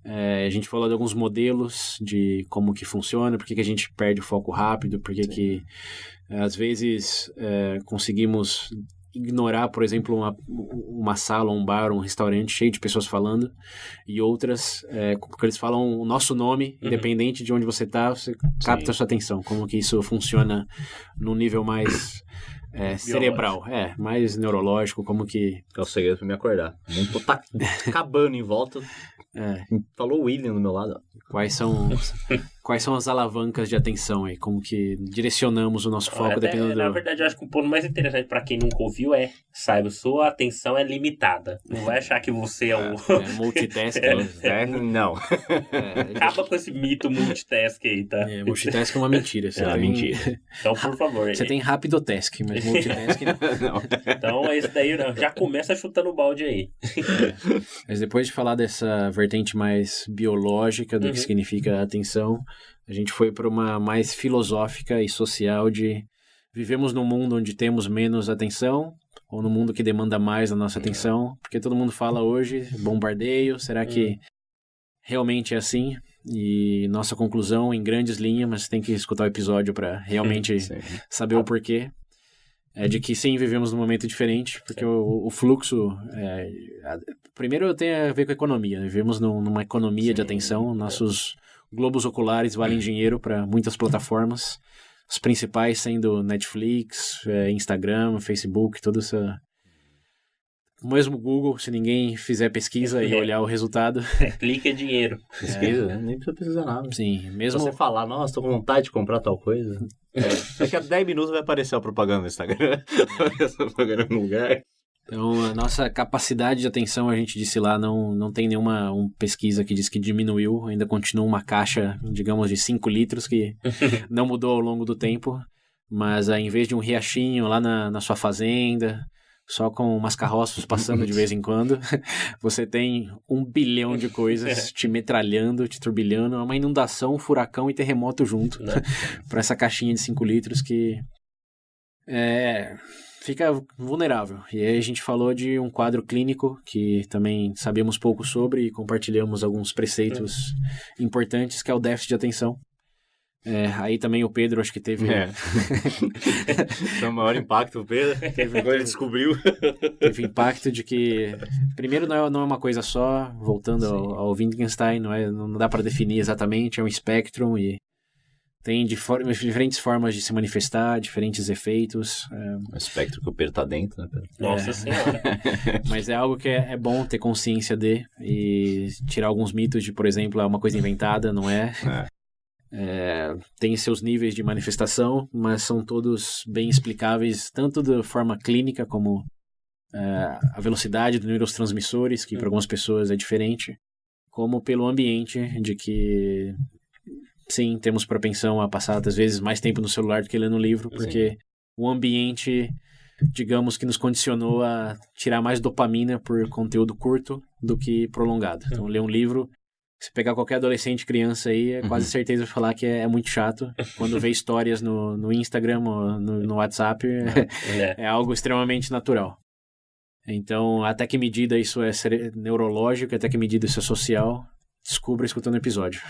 Speaker 2: A gente falou de alguns modelos de como que funciona, por que a gente perde o foco rápido, por que às vezes conseguimos ignorar, por exemplo, uma sala, um bar, um restaurante cheio de pessoas falando, e outras, porque eles falam o nosso nome, independente de onde você está, você capta a sua atenção. Como que isso funciona num nível mais cerebral, mais neurológico, como que...
Speaker 1: É o segredo pra me acordar. O mundo tá acabando em volta. Falou o William do meu lado.
Speaker 2: Quais são as alavancas de atenção aí? Como que direcionamos o nosso foco dependendo
Speaker 3: Na verdade, eu acho que o ponto mais interessante pra quem nunca ouviu saiba, sua atenção é limitada. Não vai achar que você é o...
Speaker 2: multitasking.
Speaker 1: Não.
Speaker 3: Acaba com esse mito multitasking aí, tá?
Speaker 2: Multitasking é uma mentira.
Speaker 3: Mentira. Então, por favor.
Speaker 2: Você tem rapidotasking, mas multitasking não.
Speaker 3: Então, esse daí já começa chutando o balde aí.
Speaker 2: Mas depois de falar dessa vertente mais biológica do que significa atenção, a gente foi para uma mais filosófica e social de vivemos num mundo onde temos menos atenção ou num mundo que demanda mais a nossa atenção, porque todo mundo fala hoje, bombardeio, será que realmente é assim? E nossa conclusão em grandes linhas, mas tem que escutar o episódio para realmente saber o porquê, é de que sim, vivemos num momento diferente, porque o fluxo... primeiro tem a ver com a economia, vivemos numa economia de atenção, globos oculares valem dinheiro para muitas plataformas. Os principais sendo Netflix, Instagram, Facebook, toda essa... Mesmo Google, se ninguém fizer pesquisa e olhar o resultado...
Speaker 3: Clique é dinheiro.
Speaker 1: Pesquisa, né? Nem precisa pesquisar nada.
Speaker 2: Sim, mesmo...
Speaker 1: Se você falar, nossa, tô com vontade de comprar tal coisa... Daqui a 10 minutos vai aparecer a propaganda no Instagram. Essa propaganda em algum lugar.
Speaker 2: Então, a nossa capacidade de atenção, a gente disse lá, não tem nenhuma pesquisa que diz que diminuiu. Ainda continua uma caixa, digamos, de 5 litros que não mudou ao longo do tempo. Mas em vez de um riachinho lá na sua fazenda... Só com umas carroças passando de vez em quando, você tem 1 bilhão de coisas te metralhando, te turbilhando, uma inundação, um furacão e terremoto junto, para essa caixinha de 5 litros que fica vulnerável. E aí a gente falou de um quadro clínico que também sabíamos pouco sobre e compartilhamos alguns preceitos importantes, que é o déficit de atenção. Aí também o Pedro, acho que teve...
Speaker 1: Foi o maior impacto, o Pedro. Agora ele descobriu.
Speaker 2: Teve impacto de que... Primeiro, não é uma coisa só, voltando ao Wittgenstein, não dá para definir exatamente, é um espectro e tem diferentes formas de se manifestar, diferentes efeitos.
Speaker 1: O espectro que o Pedro tá dentro, né, Pedro?
Speaker 3: Nossa Senhora.
Speaker 2: Mas é algo que é bom ter consciência de e tirar alguns mitos de, por exemplo, é uma coisa inventada, não é? Tem seus níveis de manifestação, mas são todos bem explicáveis, tanto da forma clínica, como a velocidade dos neurotransmissores, que para algumas pessoas é diferente, como pelo ambiente, de que, sim, temos propensão a passar, às vezes, mais tempo no celular do que lendo um livro, porque o ambiente, digamos que nos condicionou a tirar mais dopamina por conteúdo curto do que prolongado. Então, ler um livro... Se pegar qualquer adolescente, criança aí, é quase certeza de falar que é muito chato. Quando vê histórias no Instagram ou no WhatsApp, é algo extremamente natural. Então, até que medida isso é neurológico, até que medida isso é social, descubra escutando o episódio.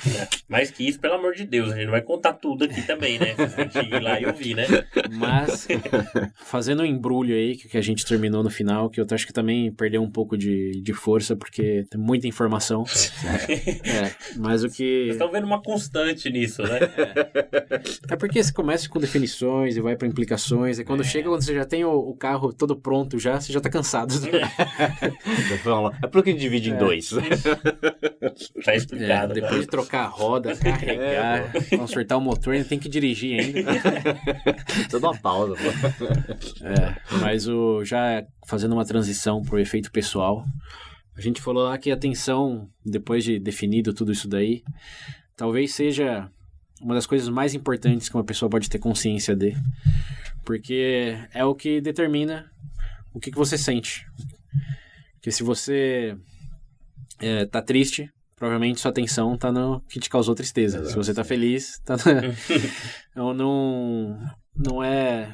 Speaker 3: Mais que isso, pelo amor de Deus, a gente não vai contar tudo aqui também, né? Você tem que ir lá e ouvir, né?
Speaker 2: Mas, fazendo um embrulho aí, que a gente terminou no final, que eu acho que também perdeu um pouco de força, porque tem muita informação. Mas o que...
Speaker 3: Vocês estão vendo uma constante nisso, né?
Speaker 2: É porque você começa com definições e vai para implicações, e quando chega, quando você já tem o carro todo pronto você já tá cansado.
Speaker 1: É por que divide em 2.
Speaker 3: Tá explicado.
Speaker 2: Depois de trocar a roda, carregar, consertar o motor, ainda tem que dirigir ainda.
Speaker 1: Toda uma pausa.
Speaker 2: Mas já fazendo uma transição pro efeito pessoal, a gente falou lá que a atenção, depois de definido tudo isso daí, talvez seja uma das coisas mais importantes que uma pessoa pode ter consciência de, porque é o que determina o que você sente. Porque se você tá triste, provavelmente sua atenção tá no que te causou tristeza. Exato. Se você tá feliz, tá Então, não é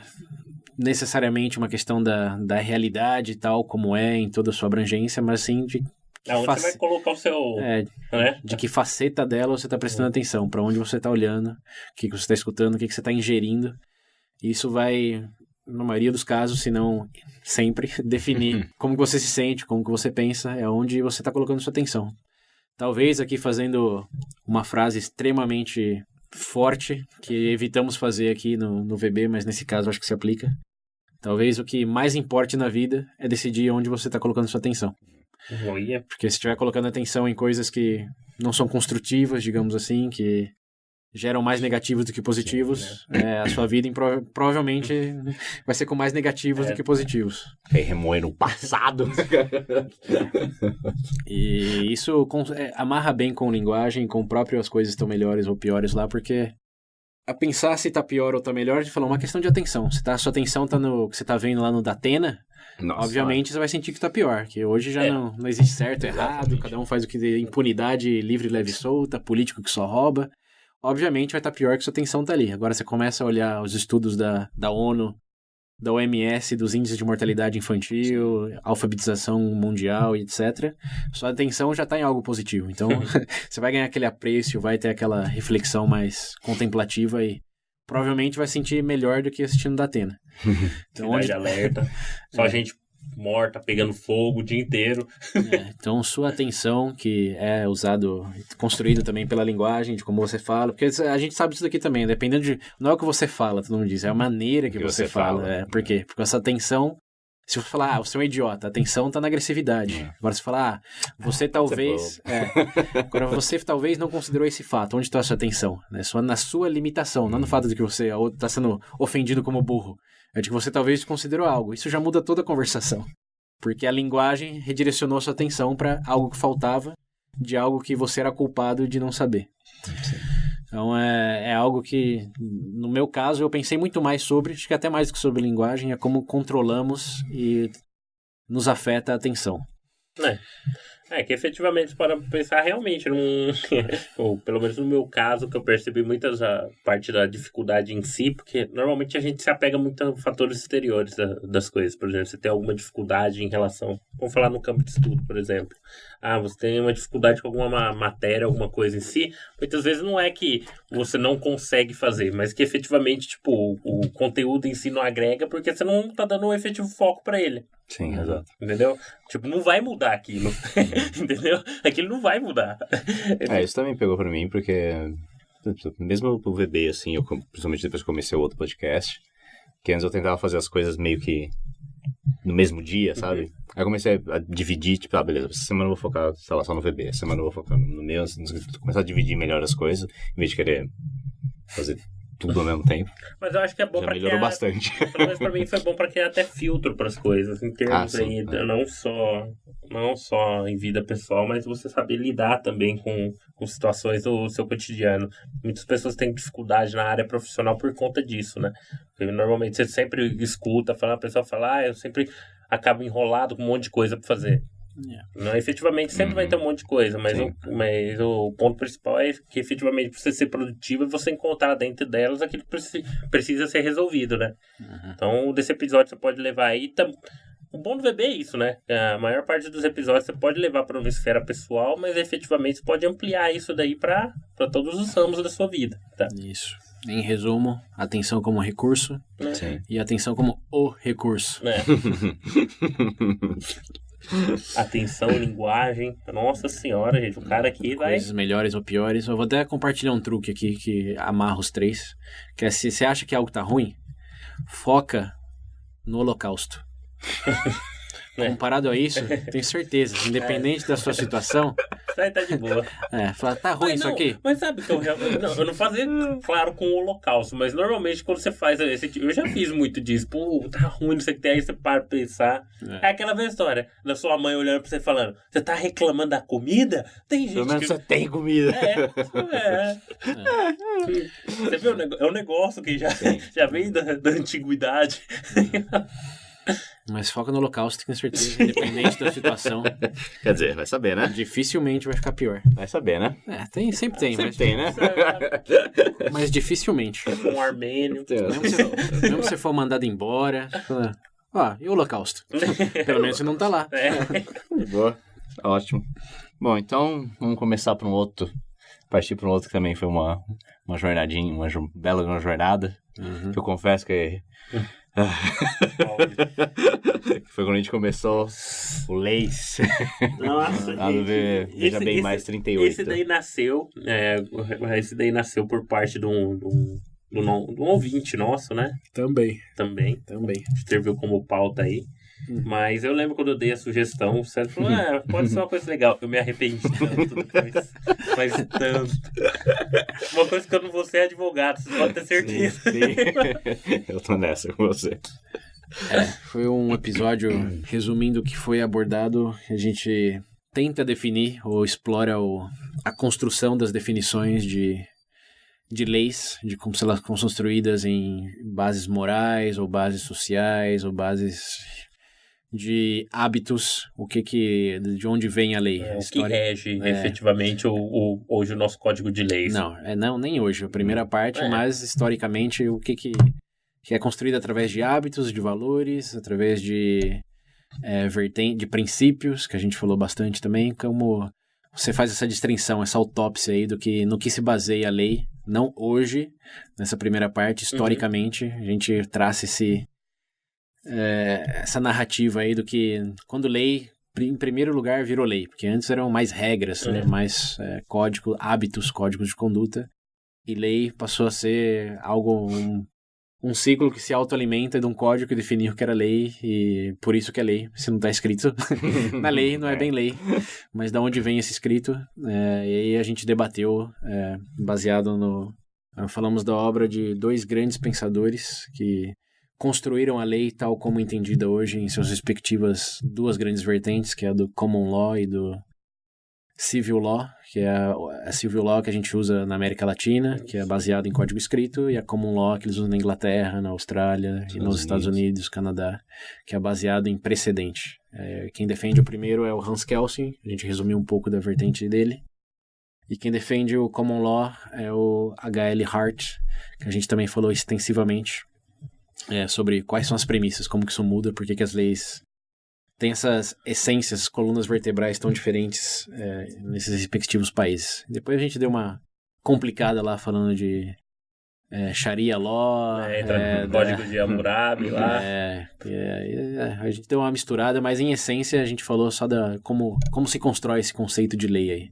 Speaker 2: necessariamente uma questão da realidade tal como é em toda a sua abrangência, mas sim de
Speaker 3: onde você vai colocar o seu... né?
Speaker 2: De que faceta dela você tá prestando atenção, para onde você tá olhando, o que você tá escutando, o que você tá ingerindo. Isso vai, na maioria dos casos, se não sempre, definir como que você se sente, como que você pensa, é onde você tá colocando sua atenção. Talvez aqui fazendo uma frase extremamente forte, que evitamos fazer aqui no VB, mas nesse caso acho que se aplica. Talvez o que mais importe na vida é decidir onde você está colocando sua atenção. Porque se estiver colocando atenção em coisas que não são construtivas, digamos assim, que geram mais negativos do que positivos, a sua vida provavelmente vai ser com mais negativos do que positivos.
Speaker 1: Remoer no passado.
Speaker 2: E isso amarra bem com linguagem, com próprias coisas estão melhores ou piores lá, porque a pensar se tá pior ou tá melhor, a gente falou, uma questão de atenção. Se sua atenção tá no que você tá vendo lá no Datena, obviamente você vai sentir que tá pior, que hoje já não existe certo, errado, cada um faz o que impunidade livre, leve e solta, político que só rouba. Obviamente vai estar pior que sua atenção tá ali. Agora você começa a olhar os estudos da ONU, da OMS, dos índices de mortalidade infantil, alfabetização mundial, etc. Sua atenção já está em algo positivo. Então, você vai ganhar aquele apreço, vai ter aquela reflexão mais contemplativa e provavelmente vai sentir melhor do que assistindo Datena.
Speaker 3: Então, alerta. Só a gente morta, pegando fogo o dia inteiro.
Speaker 2: Então, sua atenção, que é construído também pela linguagem, de como você fala, porque a gente sabe disso daqui também, dependendo de... Não é o que você fala, todo mundo diz, é a maneira que você fala. Por quê? Porque essa atenção... Se você falar, você é um idiota, a atenção tá na agressividade. Agora, se falar, você talvez... Agora, você talvez não considerou esse fato. Onde está a sua atenção? Só na sua limitação, não no fato de que você está sendo ofendido como burro. É de que você talvez considerou algo. Isso já muda toda a conversação. Porque a linguagem redirecionou sua atenção para algo que faltava, de algo que você era culpado de não saber. Sim. Então, é algo que, no meu caso, eu pensei muito mais sobre, acho que até mais do que sobre linguagem, é como controlamos e nos afeta a atenção.
Speaker 3: Que efetivamente, para pensar realmente, ou pelo menos no meu caso, que eu percebi muitas a parte da dificuldade em si, porque normalmente a gente se apega muito a fatores exteriores das coisas. Por exemplo, você tem alguma dificuldade em relação... Vamos falar no campo de estudo, por exemplo. Você tem uma dificuldade com alguma matéria, alguma coisa em si. Muitas vezes não é que você não consegue fazer, mas que efetivamente, tipo, o conteúdo em si não agrega porque você não está dando um efetivo foco para ele.
Speaker 1: Sim, exato.
Speaker 3: Entendeu? Tipo, não vai mudar aquilo. Entendeu? Aquilo não vai mudar.
Speaker 1: Isso também pegou pra mim, porque mesmo o VB, assim, principalmente depois que comecei o outro podcast, que antes eu tentava fazer as coisas meio que no mesmo dia, sabe? Aí eu comecei a dividir, tipo, beleza, essa semana eu vou focar, sei lá, só no VB, essa semana eu vou focar no meu, começar a dividir melhor as coisas, em vez de querer fazer tudo ao mesmo tempo.
Speaker 3: Mas eu acho que é bom
Speaker 1: já
Speaker 3: pra
Speaker 1: melhorou bastante.
Speaker 3: Pelo menos pra mim foi bom pra criar até filtro pras coisas, em termos aí, não só em vida pessoal, mas você saber lidar também com situações do seu cotidiano. Muitas pessoas têm dificuldade na área profissional por conta disso, né? Porque normalmente você sempre escuta, a pessoa fala, eu sempre acabo enrolado com um monte de coisa pra fazer. Não, efetivamente sempre vai ter um monte de coisa, mas o ponto principal é que efetivamente para você ser produtivo é você encontrar dentro delas aquilo que precisa ser resolvido, né? Então, desse episódio você pode levar aí... O bom do VB é isso, né? A maior parte dos episódios você pode levar para uma esfera pessoal, mas efetivamente você pode ampliar isso daí para todos os ramos da sua vida, tá?
Speaker 2: Isso. Em resumo, atenção como recurso e atenção como o recurso.
Speaker 3: Atenção, linguagem. Nossa senhora, gente. O cara aqui vai...
Speaker 2: Coisas melhores ou piores. Eu vou até compartilhar um truque aqui que amarra os três. Que é, se você acha que algo tá ruim, foca no holocausto. Comparado a isso, tenho certeza, independente da sua situação...
Speaker 3: Isso aí tá de boa.
Speaker 2: Fala, tá ruim isso aqui.
Speaker 3: Mas sabe que eu não fazia, claro, com o holocausto, mas normalmente quando você faz eu já fiz muito disso. Pô, tá ruim, não sei o que tem, aí você para pra pensar. É aquela velha história da sua mãe olhando pra você falando, você tá reclamando da comida? Tem gente
Speaker 1: pelo menos você tem comida.
Speaker 3: Você viu, é um negócio que já vem da antiguidade.
Speaker 2: Mas foca no holocausto, tenho certeza, independente da situação.
Speaker 1: Quer dizer, vai saber, né?
Speaker 2: Dificilmente vai ficar pior.
Speaker 1: Vai saber, né?
Speaker 2: Sempre tem.
Speaker 1: Sempre tem, né?
Speaker 2: Mas dificilmente.
Speaker 3: Um armênio.
Speaker 2: Mesmo se você for mandado embora. E o holocausto? Pelo menos você não tá lá.
Speaker 1: Boa. Ótimo. Bom, então vamos começar para partir para um outro que também foi uma jornadinha, uma bela jornada. Que eu confesso que... Foi quando a gente começou o Leis.
Speaker 3: Nossa,
Speaker 1: Veja Bem Mais 38.
Speaker 3: Esse daí nasceu por parte de um ouvinte nosso, né?
Speaker 2: Também.
Speaker 3: Serviu como pauta aí. Mas eu lembro quando eu dei a sugestão, o Sérgio falou, pode ser uma coisa legal. Eu me arrependi tanto depois. Mas tanto. Uma coisa que eu não vou ser advogado, você pode ter certeza.
Speaker 1: Sim. Eu tô nessa com você.
Speaker 2: Foi um episódio, resumindo o que foi abordado, a gente tenta definir ou explora a construção das definições de leis, de como elas são construídas em bases morais, ou bases sociais, ou bases de hábitos, de onde vem a lei.
Speaker 3: O que rege efetivamente hoje o nosso código de leis.
Speaker 2: Não, nem hoje. A primeira parte, mas historicamente o que é construído através de hábitos, de valores, através de princípios, que a gente falou bastante também, como você faz essa distinção, essa autópsia aí no que se baseia a lei, não hoje, nessa primeira parte, historicamente, a gente traça essa narrativa aí do que quando lei, em primeiro lugar, virou lei, porque antes eram mais regras, né? Mais hábitos, códigos de conduta, e lei passou a ser algo, um ciclo que se autoalimenta de um código que definiu que era lei, e por isso que é lei. Se não está escrito na lei, não é bem lei. Mas da onde vem esse escrito? E aí a gente debateu, baseado no... Falamos da obra de 2 grandes pensadores que construíram a lei tal como entendida hoje em suas respectivas 2 grandes vertentes, que é a do Common Law e do Civil Law, que é a Civil Law que a gente usa na América Latina, que é baseado em código escrito, e a Common Law que eles usam na Inglaterra, na Austrália e nos Estados Unidos, Canadá, que é baseado em precedente. Quem defende o primeiro é o Hans Kelsen, a gente resumiu um pouco da vertente dele, e quem defende o Common Law é o H.L. Hart, que a gente também falou extensivamente sobre quais são as premissas, como que isso muda, por que as leis têm essas essências, colunas vertebrais tão diferentes nesses respectivos países. Depois a gente deu uma complicada lá falando de Sharia Law.
Speaker 3: Entra no código de Hammurabi lá.
Speaker 2: A gente deu uma misturada, mas em essência a gente falou só como se constrói esse conceito de lei aí.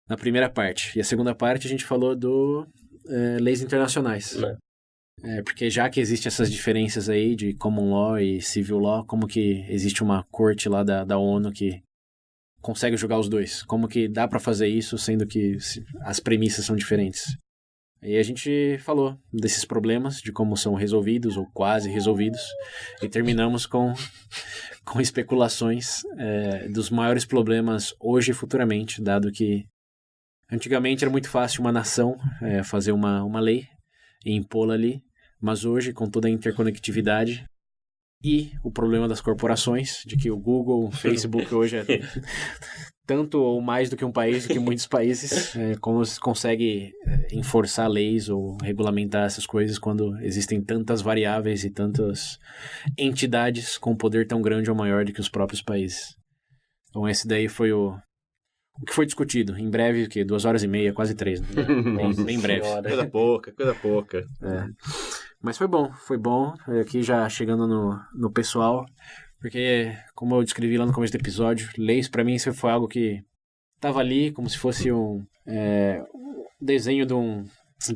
Speaker 2: Na primeira parte. E a segunda parte a gente falou do leis internacionais. Porque já que existem essas diferenças aí de Common Law e Civil Law, como que existe uma corte lá da ONU que consegue julgar os dois? Como que dá pra fazer isso, sendo que as premissas são diferentes? E a gente falou desses problemas, de como são resolvidos ou quase resolvidos, e terminamos com especulações dos maiores problemas hoje e futuramente, dado que antigamente era muito fácil uma nação fazer uma lei e impô-la ali, mas hoje, com toda a interconectividade e o problema das corporações, de que o Google, o Facebook hoje é tanto ou mais do que um país, do que muitos países, como se consegue enforçar leis ou regulamentar essas coisas quando existem tantas variáveis e tantas entidades com poder tão grande ou maior do que os próprios países. Então esse daí foi o que foi discutido. Em breve, 2h30, quase 3. Né? Bem breve.
Speaker 1: Coisa pouca.
Speaker 2: Mas foi bom. Aqui já chegando no pessoal, porque, como eu descrevi lá no começo do episódio, leis pra mim isso foi algo que tava ali como se fosse um desenho de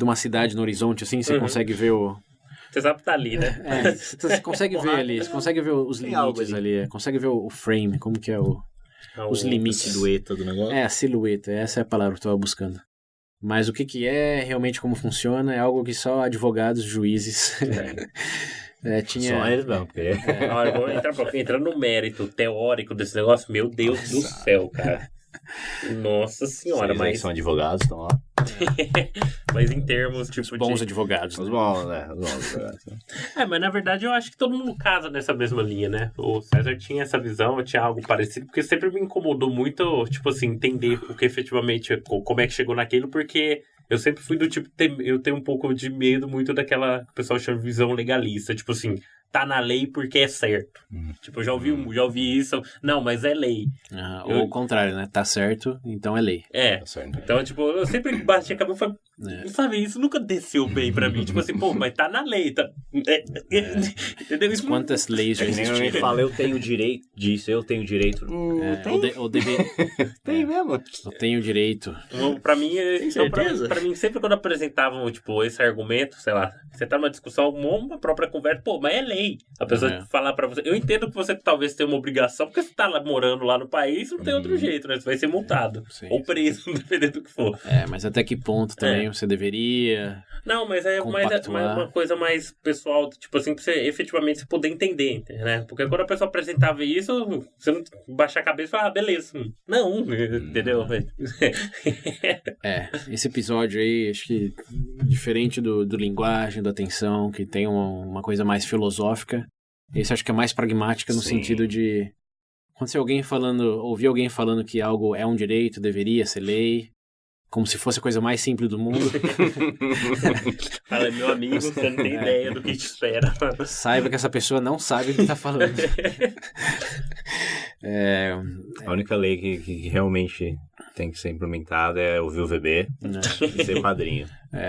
Speaker 2: uma cidade no horizonte, assim, você consegue ver o...
Speaker 3: Você sabe que tá ali, né?
Speaker 2: Você consegue ver ali, você consegue ver os limites ali, consegue ver o frame, como que é os limites.
Speaker 1: A silhueta do negócio.
Speaker 2: A silhueta, essa é a palavra que eu tava buscando. Mas o que é realmente como funciona é algo que só advogados, juízes... tinha...
Speaker 1: Só eles não, porque...
Speaker 3: Olha, vou entrar no mérito teórico desse negócio. Meu Deus do céu, cara. Nossa senhora,
Speaker 1: mas... são advogados, estão lá.
Speaker 3: Mas em termos, tipo,
Speaker 2: os bons advogados.
Speaker 1: Os bons, né? Os bons advogados.
Speaker 3: Mas na verdade eu acho que todo mundo casa nessa mesma linha, né? O César tinha essa visão, eu tinha algo parecido, porque sempre me incomodou muito, tipo assim, entender o que efetivamente, como é que chegou naquilo, porque eu sempre fui do tipo, eu tenho um pouco de medo muito daquela que o pessoal chama de visão legalista, tipo assim, tá na lei porque é certo. Tipo, eu já ouvi isso, não, mas é lei.
Speaker 2: Ou o contrário, né? Tá certo, então é lei.
Speaker 1: Tá certo.
Speaker 3: Então, tipo, eu sempre bati a cabeça e falei, sabe, isso nunca desceu bem pra mim. Tipo assim, pô, mas tá na lei, tá... Entendeu? Isso
Speaker 2: quantas leis já existiram?
Speaker 1: Nem fala, eu tenho direito disso, eu tenho direito.
Speaker 2: Tem
Speaker 1: mesmo.
Speaker 2: Eu tenho direito.
Speaker 3: Pra mim, pra mim, sempre quando apresentavam, tipo, esse argumento, sei lá, você tá numa discussão, uma própria conversa, pô, mas é lei. A pessoa falar pra você, eu entendo que você talvez tenha uma obrigação, porque você tá lá morando lá no país, não tem outro jeito, né? Você vai ser multado.
Speaker 2: Sim,
Speaker 3: ou preso, dependendo do que for.
Speaker 2: Mas até que ponto também você deveria...
Speaker 3: Não, mas é uma coisa mais pessoal, tipo assim, pra você efetivamente poder entender, né? Porque quando a pessoa apresentava isso, você não baixar a cabeça e falar, beleza. Não, entendeu?
Speaker 2: Esse episódio aí, acho que diferente do linguagem, da atenção, que tem uma coisa mais filosófica, esse acho que é mais pragmática no sentido de... Quando você ouvir alguém falando que algo é um direito, deveria ser lei, como se fosse a coisa mais simples do mundo.
Speaker 3: Fala, meu amigo, você não tem ideia do que te espera.
Speaker 2: Saiba que essa pessoa não sabe o que tá falando.
Speaker 1: A única lei que realmente tem que ser implementado é ouvir o VB e ser padrinho.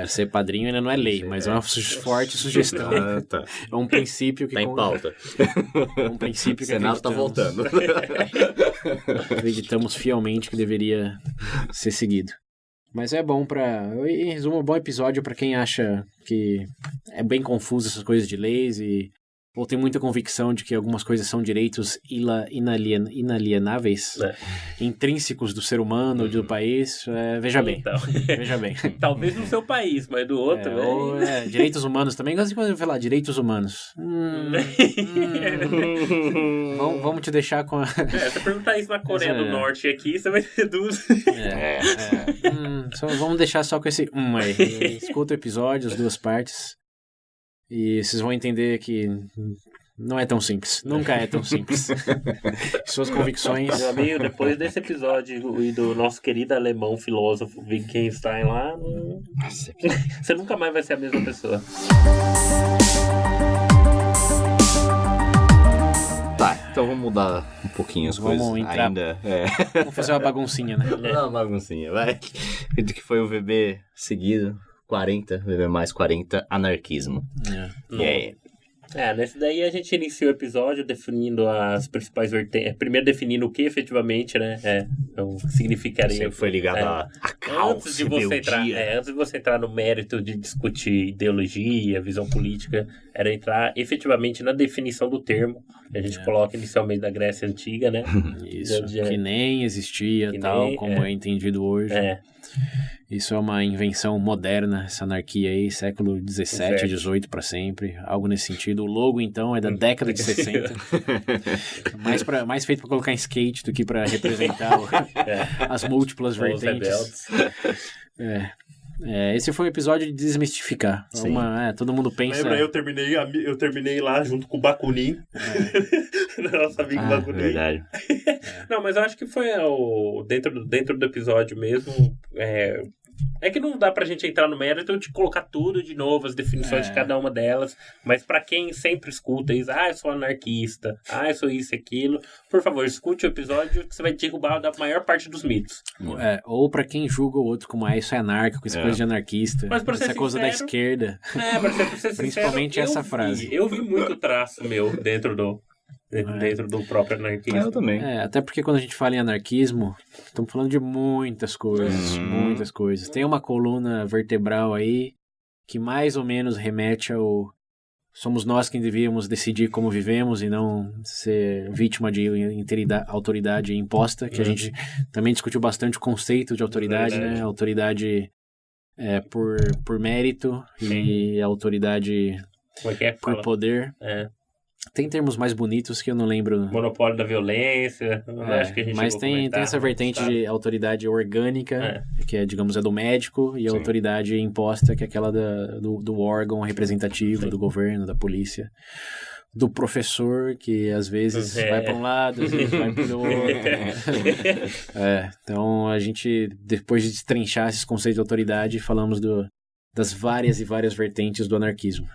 Speaker 2: Ser padrinho ainda não é lei, mas é uma forte sugestão.
Speaker 1: Tá.
Speaker 2: É um princípio que...
Speaker 1: Tá em pauta.
Speaker 2: É um princípio que
Speaker 1: O Senado tá voltando.
Speaker 2: Acreditamos fielmente que deveria ser seguido. Mas é bom em resumo, um bom episódio para quem acha que é bem confuso essas coisas de leis ou tem muita convicção de que algumas coisas são direitos inalienáveis, intrínsecos do ser humano ou do país. Veja bem. Veja bem.
Speaker 3: Talvez no seu país, mas do outro...
Speaker 2: direitos humanos também. Quando você falar direitos humanos. Vamos te deixar com a...
Speaker 3: se perguntar isso na Coreia do Norte aqui, você vai ter dúvida.
Speaker 2: Vamos deixar só com esse aí. Escuta o episódio, as duas partes. E vocês vão entender que não é tão simples. Nunca é tão simples. Suas convicções...
Speaker 3: Meu amigo, depois desse episódio e do nosso querido alemão filósofo Wittgenstein lá, você nunca mais vai ser a mesma pessoa.
Speaker 1: Tá, então vamos mudar um pouquinho as coisas.
Speaker 2: Entrar...
Speaker 1: Ainda.
Speaker 2: Vamos fazer uma baguncinha, né?
Speaker 1: Uma baguncinha, vai. Do que foi o VB seguido... 40, VB mais 40, anarquismo. E aí?
Speaker 3: Nesse daí a gente inicia o episódio definindo as principais vertentes. Primeiro definindo o que efetivamente, né? Então, significaria.
Speaker 1: Sempre foi ligado a caos,
Speaker 3: antes de você entrar no mérito de discutir ideologia, visão política, era entrar efetivamente na definição do termo. A gente coloca inicialmente da Grécia Antiga, né?
Speaker 2: Isso, que nem existia, como é entendido hoje. Isso é uma invenção moderna, essa anarquia aí, século XVII, XVIII para sempre, algo nesse sentido. O logo, então, é da década de 60. mais feito para colocar em skate do que para representar as múltiplas vertentes. Esse foi um episódio de desmistificar. Todo mundo pensa...
Speaker 3: Lembra, eu terminei lá junto com o Bakunin. Nosso amigo Bakunin.
Speaker 1: Verdade.
Speaker 3: Não, mas eu acho que foi dentro do episódio mesmo. É que não dá pra gente entrar no mérito de colocar tudo de novo, as definições de cada uma delas. Mas pra quem sempre escuta isso, eu sou anarquista, eu sou isso e aquilo, por favor, escute o episódio que você vai derrubar da maior parte dos mitos.
Speaker 2: Ou pra quem julga o outro como, isso é anárquico, isso é coisa de anarquista,
Speaker 3: mas
Speaker 2: isso é coisa da esquerda.
Speaker 3: Pra ser sincero,
Speaker 2: principalmente essa frase.
Speaker 3: Eu vi muito traço meu dentro do próprio anarquismo.
Speaker 1: Eu também.
Speaker 2: Até porque quando a gente fala em anarquismo, estamos falando de muitas coisas, muitas coisas. Tem uma coluna vertebral aí que mais ou menos remete ao... Somos nós quem devíamos decidir como vivemos e não ser vítima de autoridade imposta, que a gente também discutiu bastante o conceito de autoridade, né? Autoridade por mérito e autoridade por poder. Tem termos mais bonitos que eu não lembro.
Speaker 3: Monopólio da violência. Acho que a gente
Speaker 2: mas tem essa vertente de autoridade orgânica, que é, digamos, do médico, e a autoridade imposta, que é aquela do órgão representativo, do governo, da polícia. Do professor, que às vezes vai para um lado, às vezes vai para o outro. Então, a gente, depois de destrinchar esses conceitos de autoridade, falamos das várias e várias vertentes do anarquismo.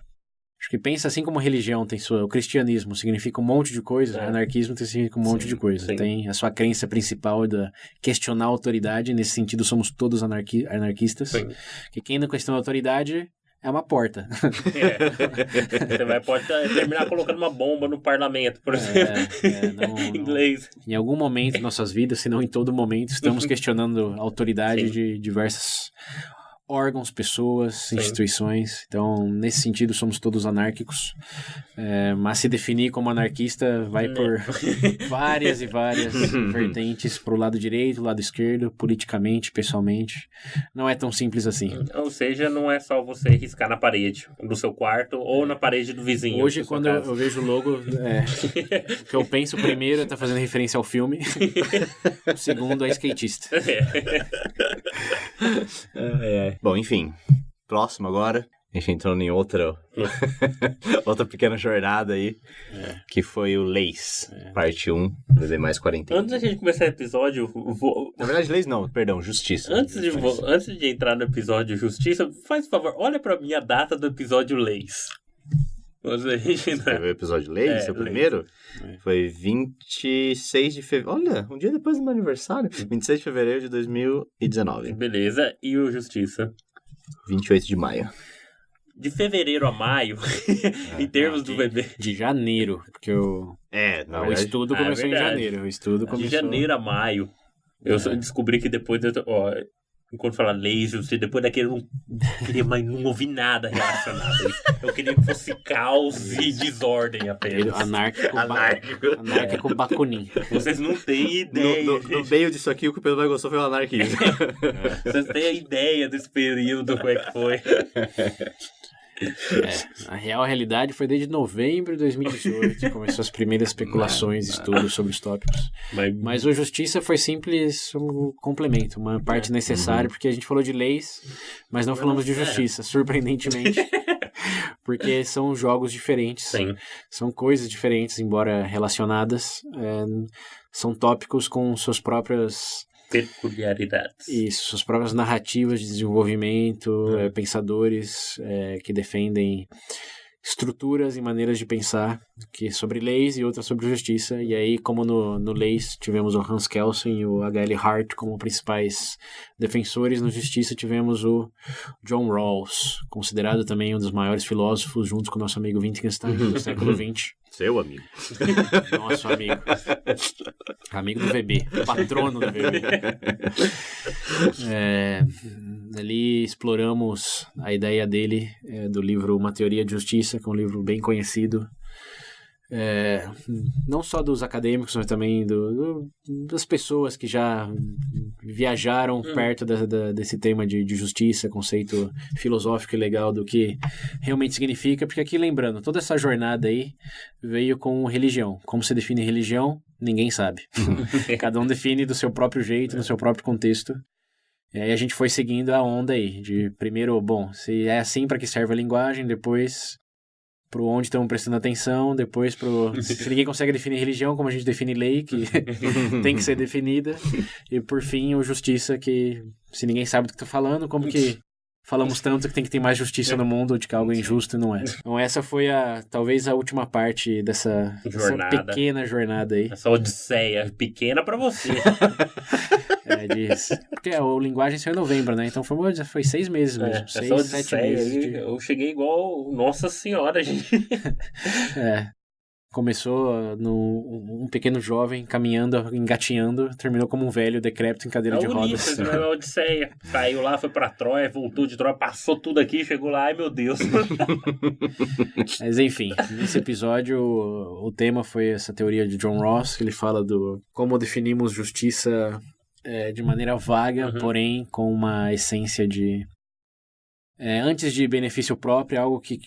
Speaker 2: Acho que pensa assim como a religião tem o cristianismo significa um monte de coisa, o anarquismo significa um monte de coisa. Sim. Tem a sua crença principal de questionar a autoridade, nesse sentido somos todos anarquistas. Sim. Que quem não questiona a autoridade é uma porta.
Speaker 3: Você pode terminar colocando uma bomba no parlamento, por exemplo. Inglês.
Speaker 2: Em algum momento em nossas vidas, se não em todo momento, estamos questionando a autoridade de diversas órgãos, pessoas, instituições. Então, nesse sentido, somos todos anárquicos. Mas se definir como anarquista vai por várias e várias vertentes, para o lado direito, lado esquerdo, politicamente, pessoalmente. Não é tão simples assim.
Speaker 3: Ou seja, não é só você riscar na parede do seu quarto ou na parede do vizinho.
Speaker 2: Hoje, quando eu vejo o logo, o que eu penso primeiro é estar fazendo referência ao filme. O segundo é skatista.
Speaker 1: Bom, enfim, próximo agora, a gente entrou em outra pequena jornada aí, que foi o Leis, parte 1, VB mais 40.
Speaker 3: Antes da gente começar o episódio...
Speaker 1: Na verdade, Leis não, perdão, Justiça.
Speaker 3: Antes de entrar no episódio Justiça, faz favor, olha pra mim a data do episódio Leis. Você
Speaker 1: Você viu o episódio de Leis, seu primeiro? Foi 26 de fevereiro. Olha, um dia depois do meu aniversário. 26 de fevereiro de 2019.
Speaker 3: Beleza. E o Justiça?
Speaker 1: 28 de maio.
Speaker 3: De fevereiro a maio, em termos do bebê.
Speaker 2: De janeiro, porque o estudo começou em janeiro. O estudo começou...
Speaker 3: De janeiro a maio. Eu descobri que depois... Quando fala Leis, depois daquele eu não queria mais, não ouvi nada relacionado a isso. Eu queria que fosse caos e desordem apenas.
Speaker 2: Anárquico Bakunin.
Speaker 3: Vocês não têm ideia.
Speaker 1: No meio disso aqui, o que o Pedro mais gostou foi o anarquismo.
Speaker 3: Vocês têm a ideia desse período, como é que foi.
Speaker 2: A realidade foi desde novembro de 2018, começou as primeiras especulações e estudos sobre os tópicos. Mas o Justiça foi simples um complemento, uma parte necessária, porque a gente falou de leis, mas não falamos de justiça, surpreendentemente. Porque são jogos diferentes, são coisas diferentes, embora relacionadas, são tópicos com suas próprias...
Speaker 3: peculiaridades.
Speaker 2: Isso, suas próprias narrativas de desenvolvimento, pensadores que defendem estruturas e maneiras de pensar, que sobre leis e outras sobre justiça. E aí, como no leis, tivemos o Hans Kelsen e o H.L. Hart como principais defensores, no justiça tivemos o John Rawls, considerado também um dos maiores filósofos, junto com o nosso amigo Wittgenstein, do século XX.
Speaker 1: Seu amigo.
Speaker 2: Nosso amigo. Amigo do VB. Patrono do VB. Ali exploramos a ideia dele, do livro Uma Teoria de Justiça, que é um livro bem conhecido. Não só dos acadêmicos, mas também das pessoas que já viajaram perto desse tema de justiça, conceito filosófico e legal do que realmente significa, porque aqui, lembrando, toda essa jornada aí veio com religião. Como se define religião, ninguém sabe. Cada um define do seu próprio jeito, no seu próprio contexto. E aí a gente foi seguindo a onda aí, de primeiro, se é assim, para que serve a linguagem, depois... pro onde estamos prestando atenção, depois se ninguém consegue definir religião, como a gente define lei, que tem que ser definida, e por fim o justiça, que se ninguém sabe do que está falando, como que falamos tanto que tem que ter mais justiça no mundo, de que algo é injusto e não é. Então essa foi talvez a última parte dessa pequena jornada aí.
Speaker 3: Essa odisseia pequena para você.
Speaker 2: Porque a linguagem saiu em novembro, né? Então foi 6 meses mesmo. 6, 7 meses.
Speaker 3: Eu cheguei igual Nossa Senhora, gente.
Speaker 2: Começou num pequeno jovem caminhando, engatinhando, terminou como um velho decrépito em cadeira de rodas.
Speaker 3: Não é uma odisseia. Saiu lá, foi pra Troia, voltou de Troia, passou tudo aqui, chegou lá, ai meu Deus.
Speaker 2: Mas enfim, nesse episódio o tema foi essa teoria de John Rawls, que ele fala do como definimos justiça de maneira vaga, porém com uma essência de... antes de benefício próprio, algo que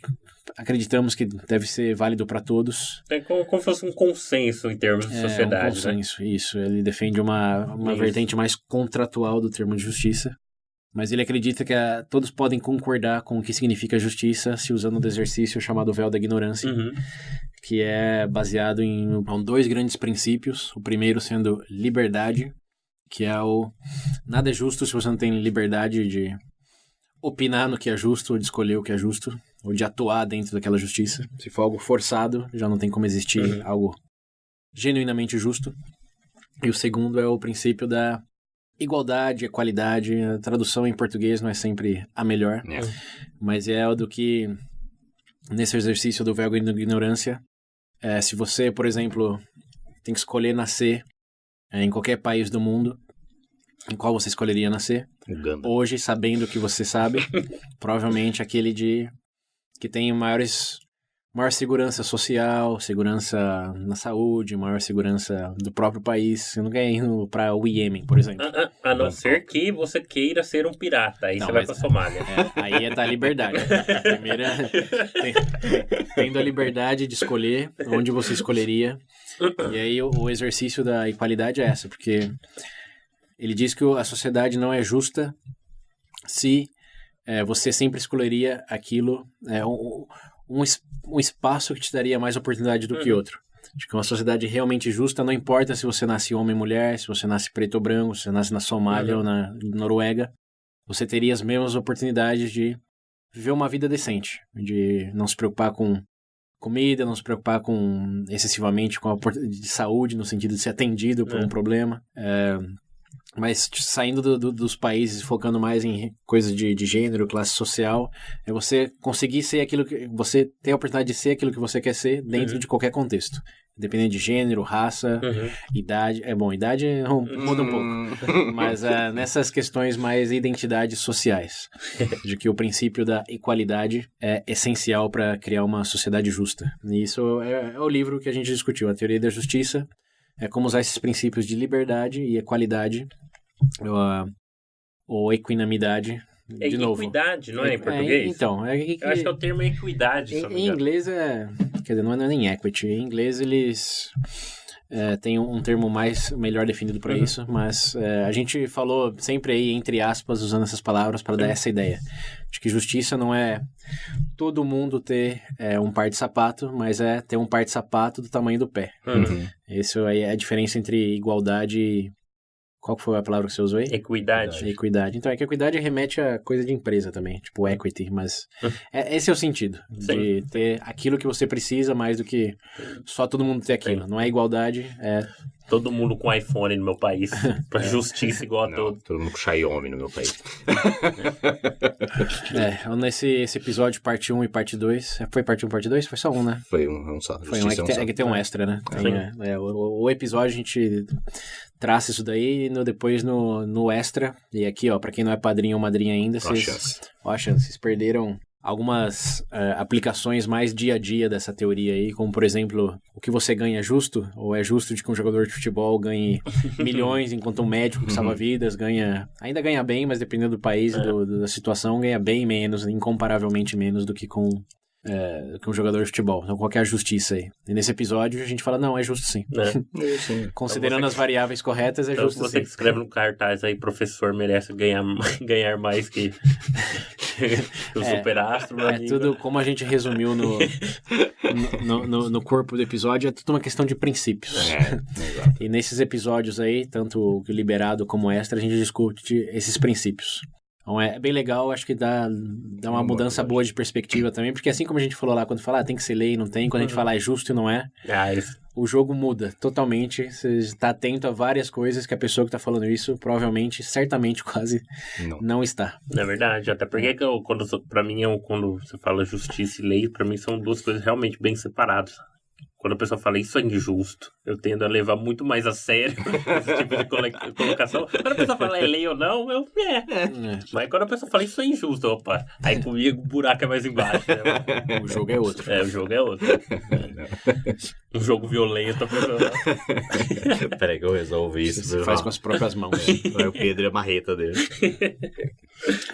Speaker 2: acreditamos que deve ser válido para todos.
Speaker 3: É como se fosse um consenso em termos de sociedade.
Speaker 2: Um consenso, né? Isso. Ele defende uma vertente mais contratual do termo de justiça, mas ele acredita que todos podem concordar com o que significa justiça se usando do exercício chamado véu da ignorância, que é baseado em 2 grandes princípios. O primeiro sendo liberdade, que é nada é justo se você não tem liberdade de opinar no que é justo, ou de escolher o que é justo, ou de atuar dentro daquela justiça. Se for algo forçado, já não tem como existir algo genuinamente justo. E o segundo é o princípio da igualdade, equalidade. A tradução em português não é sempre a melhor, mas é o do que, nesse exercício do véu da ignorância, se você, por exemplo, tem que escolher nascer em qualquer país do mundo, em qual você escolheria nascer?
Speaker 1: Uganda.
Speaker 2: Hoje, sabendo o que você sabe, provavelmente aquele que tem maior segurança social, segurança na saúde, maior segurança do próprio país. Você não quer ir para o Iêmen, por exemplo.
Speaker 3: A não ser que você queira ser um pirata. Aí você vai para Somália.
Speaker 2: Aí é da liberdade. Primeiro, tendo a liberdade de escolher onde você escolheria. E aí o exercício da equalidade é essa, porque ele diz que a sociedade não é justa se você sempre escolheria aquilo, um espaço que te daria mais oportunidade do que outro. Acho que uma sociedade realmente justa não importa se você nasce homem ou mulher, se você nasce preto ou branco, se você nasce na Somália ou na Noruega, você teria as mesmas oportunidades de viver uma vida decente, de não se preocupar com comida, não se preocupar excessivamente com a de saúde, no sentido de ser atendido por um problema. Mas saindo dos países, focando mais em coisas de gênero, classe social, é você conseguir ser aquilo que... Você ter a oportunidade de ser aquilo que você quer ser dentro de qualquer contexto. Dependendo de gênero, raça, idade... idade muda um pouco. Mas nessas questões mais identidades sociais. De que o princípio da equalidade é essencial para criar uma sociedade justa. E isso é o livro que a gente discutiu. A Teoria da Justiça é como usar esses princípios de liberdade e equalidade, ou equinamidade, de novo.
Speaker 3: Equidade, não é em português?
Speaker 2: Então,
Speaker 3: eu acho que é o termo equidade.
Speaker 2: Em inglês quer dizer, não é nem equity. Em inglês eles têm um termo melhor definido para isso, mas a gente falou sempre aí, entre aspas, usando essas palavras para dar essa ideia. De que justiça não é todo mundo ter um par de sapato, mas é ter um par de sapato do tamanho do pé. Isso aí é a diferença entre igualdade e... Qual foi a palavra que você usou aí?
Speaker 3: Equidade.
Speaker 2: Equidade. Então, é que equidade remete a coisa de empresa também, tipo equity, mas esse é o sentido, de ter aquilo que você precisa mais do que só todo mundo ter aquilo. Não é igualdade, é...
Speaker 3: Todo mundo com iPhone no meu país, pra justiça igual a todo.
Speaker 1: Todo mundo com Xiaomi no meu país.
Speaker 2: Nesse episódio, parte 1 e parte 2... Foi parte 1 e parte 2? Foi só um, né?
Speaker 1: Foi um só.
Speaker 2: Foi um, é que tem um extra, né? O episódio a gente traça isso daí e depois no extra. E aqui, ó, pra quem não é padrinho ou madrinha ainda, vocês perderam algumas aplicações mais dia a dia dessa teoria aí, como, por exemplo, o que você ganha é justo? Ou é justo de que um jogador de futebol ganhe milhões, enquanto um médico que salva vidas ainda ganha bem, mas dependendo do país e da situação, ganha bem menos, incomparavelmente menos do que com um jogador de futebol. Então, qual que é a justiça aí? E nesse episódio a gente fala, não, é justo sim. Considerando então as variáveis corretas, é justo sim.
Speaker 3: Você que escreve no cartaz aí, professor merece ganhar mais que o superastro.
Speaker 2: Tudo como a gente resumiu no corpo do episódio, é tudo uma questão de princípios. E nesses episódios aí, tanto o liberado como o extra, a gente discute esses princípios. Então é bem legal, acho que dá uma mudança boa de perspectiva também, porque assim como a gente falou lá, quando fala tem que ser lei e não tem, quando a gente fala é justo e não é, o jogo muda totalmente. Você está atento a várias coisas que a pessoa que está falando isso, provavelmente, certamente, quase não está.
Speaker 3: É verdade, até porque pra mim, quando você fala justiça e lei, pra mim são duas coisas realmente bem separadas. Quando a pessoa fala isso é injusto, eu tendo a levar muito mais a sério esse tipo de colocação. Quando a pessoa fala é lei ou não, Mas quando a pessoa fala isso é injusto, opa, aí comigo o buraco é mais embaixo. Né?
Speaker 2: O jogo é outro.
Speaker 3: O jogo é outro. Um jogo violento, a pessoa...
Speaker 1: Peraí que eu resolvo isso.
Speaker 2: Você faz com as próprias mãos.
Speaker 1: É o Pedro e a marreta dele.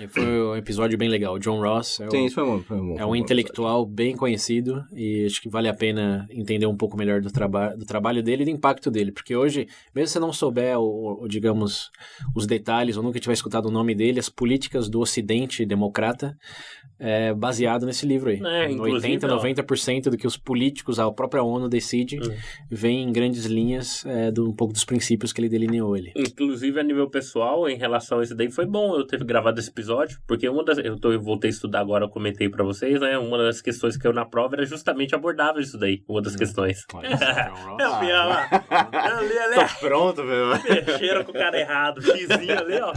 Speaker 2: Foi um episódio bem legal. O John Ross é um intelectual bem conhecido e acho que vale a pena entender um pouco melhor do trabalho dele e do impacto dele, porque hoje, mesmo se você não souber, digamos, os detalhes ou nunca tiver escutado o nome dele, as políticas do Ocidente democrata é baseado nesse livro aí. 80%, 90% do que os políticos, a própria ONU decide, vem em grandes linhas um pouco dos princípios que ele delineou ele.
Speaker 3: Inclusive, a nível pessoal, em relação a isso daí, foi bom eu ter gravado esse episódio, porque eu voltei a estudar agora, eu comentei pra vocês, né? Uma das questões que eu na prova era justamente abordava isso daí, uma das questões. Eu vi lá.
Speaker 1: Tô pronto, meu.
Speaker 3: Mexeram com o cara errado. Xizinho ali, ó.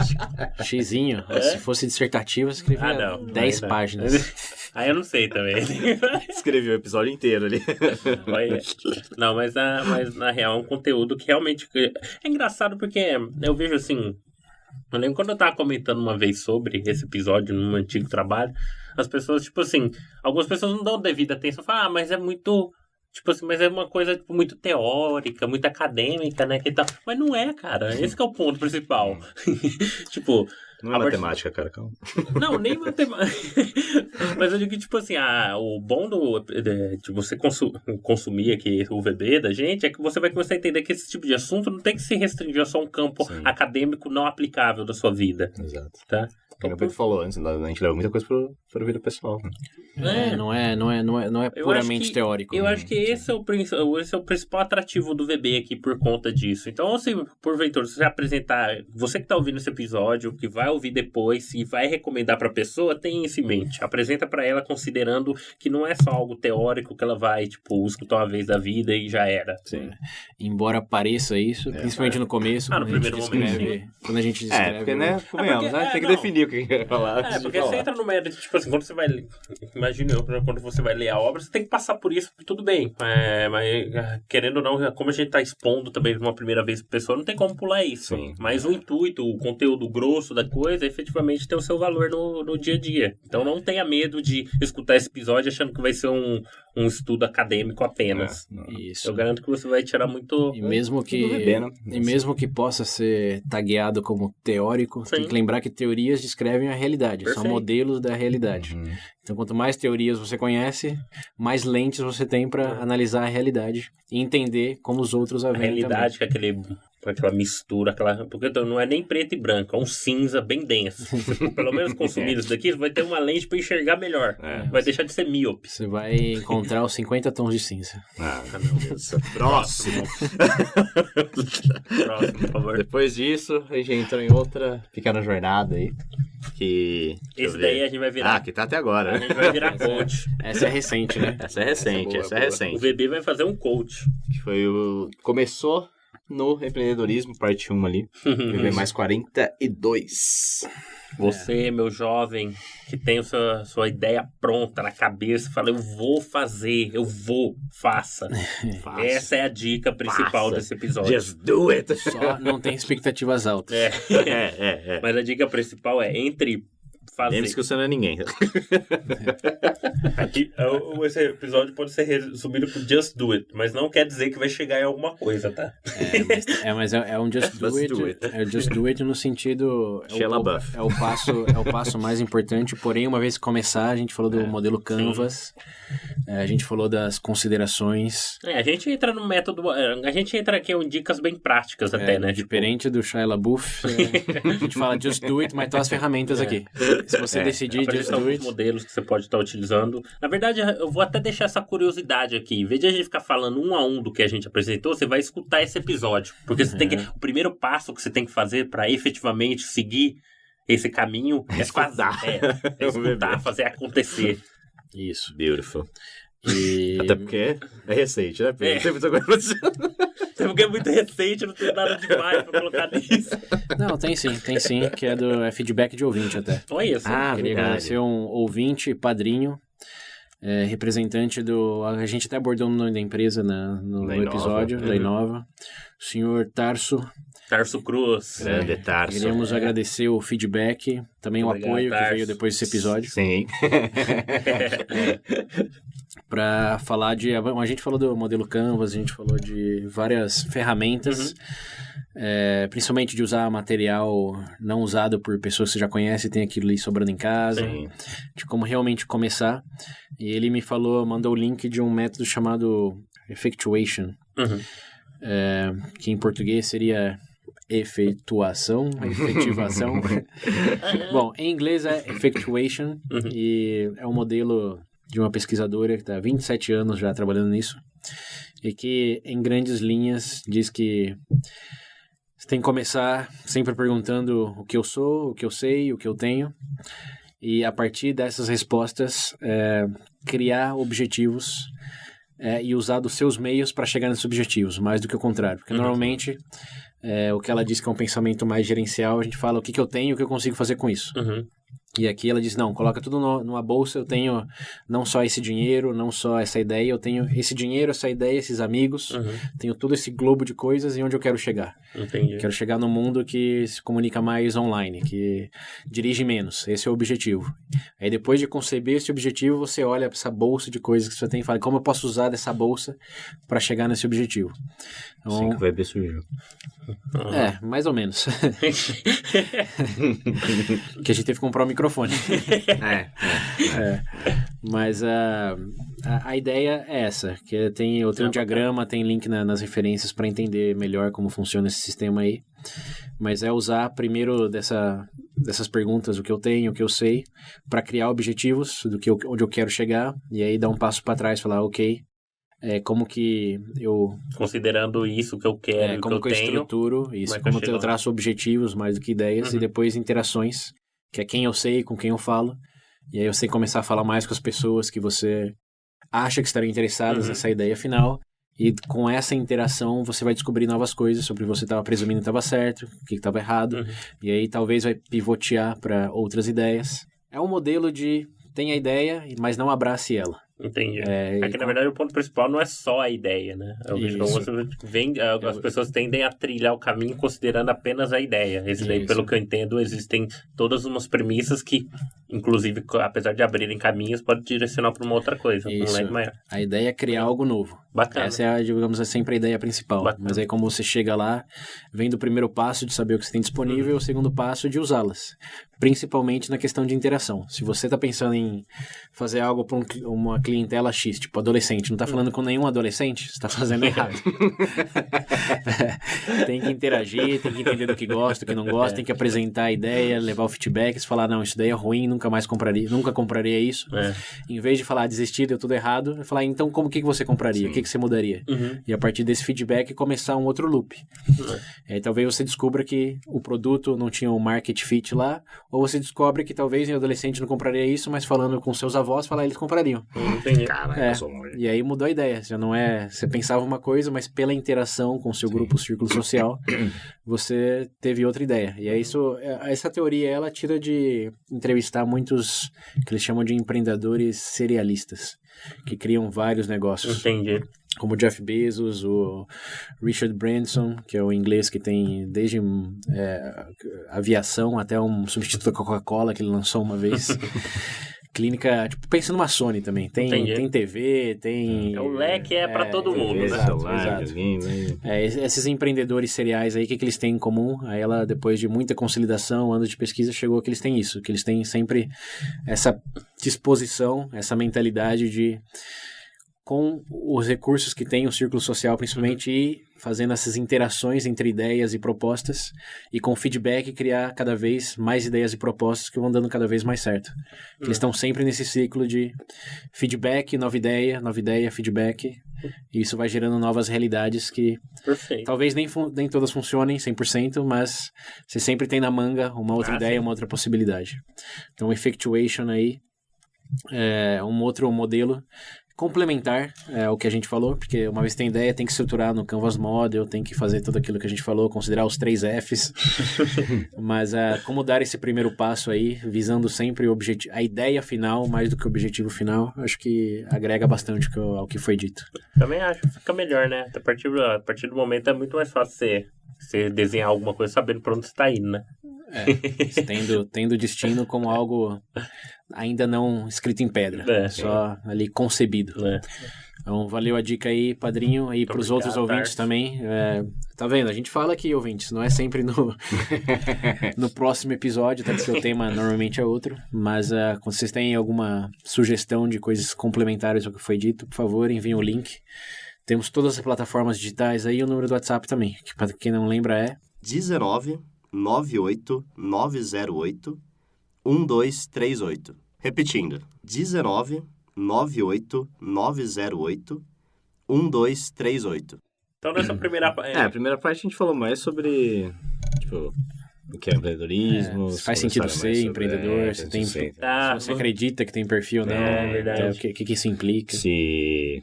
Speaker 2: Xizinho? Se fosse dissertativo, eu escrevia 10 páginas.
Speaker 3: Aí eu não sei também.
Speaker 1: Escrevi o episódio inteiro ali.
Speaker 3: Não, mas na real é um conteúdo que realmente... É engraçado porque eu vejo assim... Eu lembro quando eu tava comentando uma vez sobre esse episódio num antigo trabalho, as pessoas, tipo assim... Algumas pessoas não dão devida atenção. Falam, mas é muito... Tipo assim, mas é uma coisa tipo, muito teórica, muito acadêmica, né? Que tal. Mas não é, cara. Esse que é o ponto principal. Tipo...
Speaker 1: Não é matemática, cara, calma.
Speaker 3: Não, nem matemática. Mas eu digo que, tipo assim, o bom de você consumir aqui o VB da gente é que você vai começar a entender que esse tipo de assunto não tem que se restringir a só um campo acadêmico não aplicável da sua vida.
Speaker 1: Exato.
Speaker 3: Tá?
Speaker 1: Como o Pedro falou antes, a gente leva muita coisa para vida pessoal. Né?
Speaker 2: Não é puramente teórico.
Speaker 3: Eu acho que esse é o principal atrativo do VB aqui por conta disso. Então, assim, porventura, se você apresentar, você que tá ouvindo esse episódio, que vai ouvir depois e vai recomendar pra pessoa, tem isso em mente. Apresenta pra ela considerando que não é só algo teórico que ela vai, tipo, escutar uma vez da vida e já era.
Speaker 2: Sim. Embora pareça isso, principalmente no começo,
Speaker 3: no primeiro momento.
Speaker 2: Quando a gente descreve...
Speaker 1: Porque, né, convenhamos, tem que definir o que vai falar.
Speaker 3: Porque você entra no mérito, tipo assim, quando você vai ler, imagina eu, quando você vai ler a obra, você tem que passar por isso, tudo bem. Mas, querendo ou não, como a gente tá expondo também uma primeira vez pra pessoa, não tem como pular isso. Sim. Mas o intuito, o conteúdo grosso da coisa, efetivamente tem o seu valor no dia a dia. Então não tenha medo de escutar esse episódio achando que vai ser um estudo acadêmico apenas.
Speaker 2: Isso.
Speaker 3: Eu garanto que você vai tirar muito...
Speaker 2: E mesmo que possa ser tagueado como teórico, tem que lembrar que teorias descrevem a realidade. Perfeito. São modelos da realidade. Então, quanto mais teorias você conhece, mais lentes você tem para analisar a realidade e entender como os outros a veem.
Speaker 3: A realidade também. Aquela mistura, porque não é nem preto e branco, é um cinza bem denso. Se pelo menos consumir isso daqui, você vai ter uma lente para enxergar melhor. Vai deixar de ser míope.
Speaker 2: Você vai encontrar os 50 tons de cinza.
Speaker 3: Meu Deus.
Speaker 1: Próximo,
Speaker 3: por favor.
Speaker 1: Depois disso, a gente entrou em outra pequena jornada aí.
Speaker 3: Esse daí a gente vai virar.
Speaker 1: Que tá até agora.
Speaker 3: A gente vai virar coach.
Speaker 2: Essa é recente, né?
Speaker 1: Essa é recente.
Speaker 3: O VB vai fazer um coach.
Speaker 1: Que foi começou no empreendedorismo, parte 1 ali. VB mais 42.
Speaker 3: Você, meu jovem, que tem sua ideia pronta na cabeça, fala, eu vou fazer, faça. Essa é a dica principal desse episódio.
Speaker 1: Just do it!
Speaker 2: Só não tem expectativas altas.
Speaker 3: Mas a dica principal é entre fazer.
Speaker 1: Lembre-se que você não é ninguém.
Speaker 3: Aqui, esse episódio pode ser resumido por Just Do It, mas não quer dizer que vai chegar em alguma coisa, tá?
Speaker 2: Mas é um Just Do It. É Just Do It no sentido... É o passo mais importante, porém, uma vez que começar, a gente falou do modelo Canvas, a gente falou das considerações.
Speaker 3: A gente entra no método... A gente entra aqui em dicas bem práticas até, né?
Speaker 2: Diferente do Shia LaBeouf, a gente fala Just Do It, mas tem as ferramentas aqui. Se você decidir Just Do It...
Speaker 3: modelos que você pode estar utilizando. Na verdade, eu vou até deixar essa curiosidade aqui. Em vez de a gente ficar falando um a um do que a gente apresentou, você vai escutar esse episódio. Porque você tem que... O primeiro passo que você tem que fazer para efetivamente seguir esse caminho é escutar. Escutar, fazer acontecer.
Speaker 2: Isso.
Speaker 1: Beautiful. Até porque é recente, né? Não tem muita coisa
Speaker 3: Até porque é muito recente, não tem nada demais pra colocar nisso.
Speaker 2: Não, tem sim, que é feedback de ouvinte até.
Speaker 3: Olha isso.
Speaker 2: Queria agradecer um ouvinte, padrinho, representante a gente até abordou o nome da empresa no episódio, da Inova, o senhor Tarso
Speaker 3: Cruz.
Speaker 1: Grande Tarso.
Speaker 2: Queríamos agradecer o feedback, também o apoio Tarso. Que veio depois desse episódio.
Speaker 1: Sim.
Speaker 2: Para falar a gente falou do modelo Canvas, a gente falou de várias ferramentas, principalmente de usar material não usado por pessoas que você já conhece, tem aquilo ali sobrando em casa, de como realmente começar. E ele me mandou o link de um método chamado Effectuation, que em português seria efetivação. Bom, em inglês é Effectuation, e é um modelo de uma pesquisadora que está há 27 anos já trabalhando nisso, e que, em grandes linhas, diz que você tem que começar sempre perguntando o que eu sou, o que eu sei, o que eu tenho, e a partir dessas respostas, criar objetivos e usar dos seus meios para chegar nesses objetivos, mais do que o contrário, porque normalmente o que ela diz que é um pensamento mais gerencial, a gente fala o que eu tenho e o que eu consigo fazer com isso. E aqui ela diz, não, coloca tudo numa bolsa, eu tenho não só esse dinheiro, não só essa ideia, eu tenho esse dinheiro, essa ideia, esses amigos, tenho todo esse globo de coisas e onde eu quero chegar.
Speaker 3: Entendi.
Speaker 2: Quero chegar no mundo que se comunica mais online, que dirige menos, esse é o objetivo. Aí depois de conceber esse objetivo, você olha para essa bolsa de coisas que você tem e fala, como eu posso usar dessa bolsa para chegar nesse objetivo? Então,
Speaker 1: assim que vai ver surgiu.
Speaker 2: Mais ou menos. Que a gente teve que comprar um microfone. Mas a ideia é essa, que eu tenho um diagrama, tem link nas referências para entender melhor como funciona esse sistema aí. Mas é usar primeiro dessas perguntas, o que eu tenho, o que eu sei, para criar objetivos onde eu quero chegar, e aí dar um passo para trás, falar, ok, como que eu...
Speaker 3: Considerando isso que eu quero e
Speaker 2: como
Speaker 3: que eu tenho...
Speaker 2: estruturo isso, como que eu traço objetivos mais do que ideias, e depois interações, que é quem eu sei, com quem eu falo, e aí você começar a falar mais com as pessoas que você acha que estariam interessadas nessa ideia final, e com essa interação você vai descobrir novas coisas sobre o que você estava presumindo que estava certo, o que estava errado, e aí talvez vai pivotear para outras ideias. É um modelo de tem a ideia, mas não abrace ela.
Speaker 3: Entendi. Aqui, na verdade, o ponto principal não é só a ideia, né? As pessoas tendem a trilhar o caminho considerando apenas a ideia. Daí, pelo que eu entendo, existem todas umas premissas que, inclusive, apesar de abrirem caminhos, pode direcionar para uma outra coisa, um leque maior.
Speaker 2: A ideia é criar algo novo.
Speaker 3: Bacana.
Speaker 2: Essa é, digamos, sempre a ideia principal. Bacana. Mas aí, como você chega lá, vem do primeiro passo de saber o que você tem disponível, o segundo passo de usá-las. Principalmente na questão de interação. Se você está pensando em fazer algo para uma clientela X, tipo adolescente, não está falando com nenhum adolescente, você está fazendo errado. Tem que interagir, tem que entender do que gosta, do que não gosta, tem que apresentar a ideia, levar o feedback, se falar, não, isso daí é ruim, nunca compraria isso. Em vez de falar, desistir, deu tudo errado, eu falar, então como que você compraria? O que você mudaria? E a partir desse feedback, começar um outro loop. Aí talvez você descubra que o produto não tinha um market fit lá, ou você descobre que talvez o adolescente não compraria isso, mas falando com seus avós, eles comprariam.
Speaker 3: Entendi.
Speaker 2: E aí mudou a ideia. Já não é... Você pensava uma coisa, mas pela interação com o seu grupo, círculo social, você teve outra ideia. E aí essa teoria, ela tira de entrevistar muitos que eles chamam de empreendedores serialistas, que criam vários negócios.
Speaker 3: Entendi.
Speaker 2: Como o Jeff Bezos, o Richard Branson, que é o inglês que tem desde aviação até um substituto da Coca-Cola que ele lançou uma vez. Clínica, tipo, pensa numa Sony também. Tem TV, tem...
Speaker 3: O leque para todo mundo, né?
Speaker 2: Exato. Esses empreendedores seriais aí, o que eles têm em comum? Aí ela, depois de muita consolidação, anos de pesquisa, chegou que eles têm isso. Que eles têm sempre essa disposição, essa mentalidade de... com os recursos que tem o círculo social, principalmente, ir fazendo essas interações entre ideias e propostas, e com feedback criar cada vez mais ideias e propostas que vão dando cada vez mais certo. Eles estão sempre nesse ciclo de feedback, nova ideia, feedback, e isso vai gerando novas realidades que talvez nem todas funcionem 100%, mas você sempre tem na manga uma outra ideia, uma outra possibilidade. Então, o Effectuation aí é um outro modelo complementar ao que a gente falou, porque uma vez tem ideia, tem que estruturar no Canvas Model, tem que fazer tudo aquilo que a gente falou, considerar os 3 Fs, mas como dar esse primeiro passo aí, visando sempre a ideia final, mais do que o objetivo final, acho que agrega bastante ao que foi dito.
Speaker 3: Também acho, fica melhor, né? A partir do momento é muito mais fácil você desenhar alguma coisa sabendo pra onde você tá indo, né?
Speaker 2: Tendo destino como algo ainda não escrito em pedra, só ali concebido. Então, valeu a dica aí, padrinho, aí pros outros ouvintes também. Tá vendo? A gente fala aqui, ouvintes, não é sempre no próximo episódio, até porque o tema normalmente é outro, mas quando vocês têm alguma sugestão de coisas complementares ao que foi dito, por favor, enviem o link. Temos todas as plataformas digitais aí, o número do WhatsApp também, que para quem não lembra é
Speaker 1: 19 98 908 1238. Repetindo, 19 98 908 1238.
Speaker 3: Então, nessa primeira parte...
Speaker 1: a primeira parte a gente falou mais sobre, tipo, o que é empreendedorismo.
Speaker 2: Se faz sentido ser empreendedor, se você acredita que tem perfil, não,
Speaker 3: verdade.
Speaker 2: O que isso implica.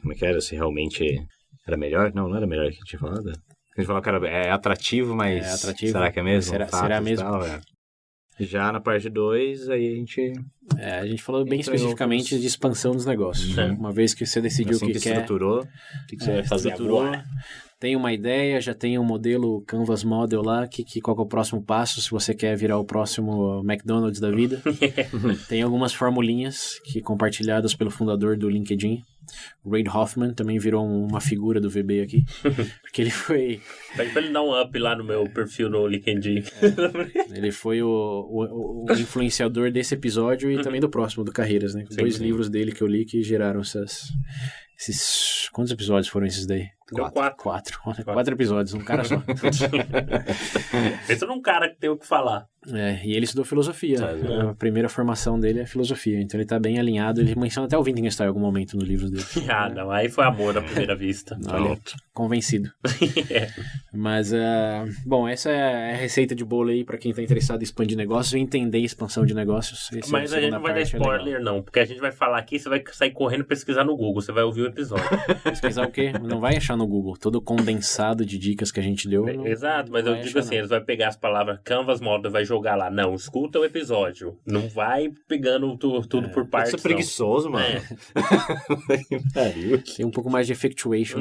Speaker 1: Como é que era? Se realmente era melhor? Não era melhor que a gente tinha falado. A gente falou que é atrativo, mas será que é mesmo?
Speaker 2: Será mesmo?
Speaker 1: Já na parte 2, aí a gente...
Speaker 2: a gente falou bem especificamente de expansão dos negócios. Uma vez que você decidiu o que quer...
Speaker 1: estruturou, o que você vai fazer agora?
Speaker 2: Tem uma ideia, já tem um modelo Canvas Model lá, qual que é o próximo passo, se você quer virar o próximo McDonald's da vida. Tem algumas formulinhas compartilhadas pelo fundador do LinkedIn. O Reid Hoffman também virou uma figura do VB aqui, porque ele foi...
Speaker 3: Pede pra ele dar um up lá no meu perfil no LinkedIn.
Speaker 2: Ele foi o influenciador desse episódio e também do próximo, do Carreiras, né? 2 livros dele que eu li que geraram Quantos episódios foram esses daí?
Speaker 3: Deu 4.
Speaker 2: 4 episódios, um cara só.
Speaker 3: Pensa num cara que tem o que falar.
Speaker 2: E ele estudou filosofia. A primeira formação dele é filosofia. Então ele tá bem alinhado. Ele menciona até o Wittgenstein em algum momento no livro dele.
Speaker 3: Não. Aí foi amor à primeira vista.
Speaker 2: Olha, convencido. Mas, bom, essa é a receita de bolo aí pra quem tá interessado em expandir negócios e entender expansão de negócios.
Speaker 3: Mas a gente não vai dar spoiler, não. Porque a gente vai falar aqui, você vai sair correndo pesquisar no Google. Você vai ouvir o episódio.
Speaker 2: Pesquisar o quê? Não vai achar no Google. Todo condensado de dicas que a gente deu.
Speaker 3: Exato, mas eu digo assim, eles vão pegar as palavras Canvas Moda, vai jogar lá. Não, escuta o episódio. Não vai pegando tudo por partes.
Speaker 1: Você é preguiçoso, mano.
Speaker 2: Tem um pouco mais de effectuation.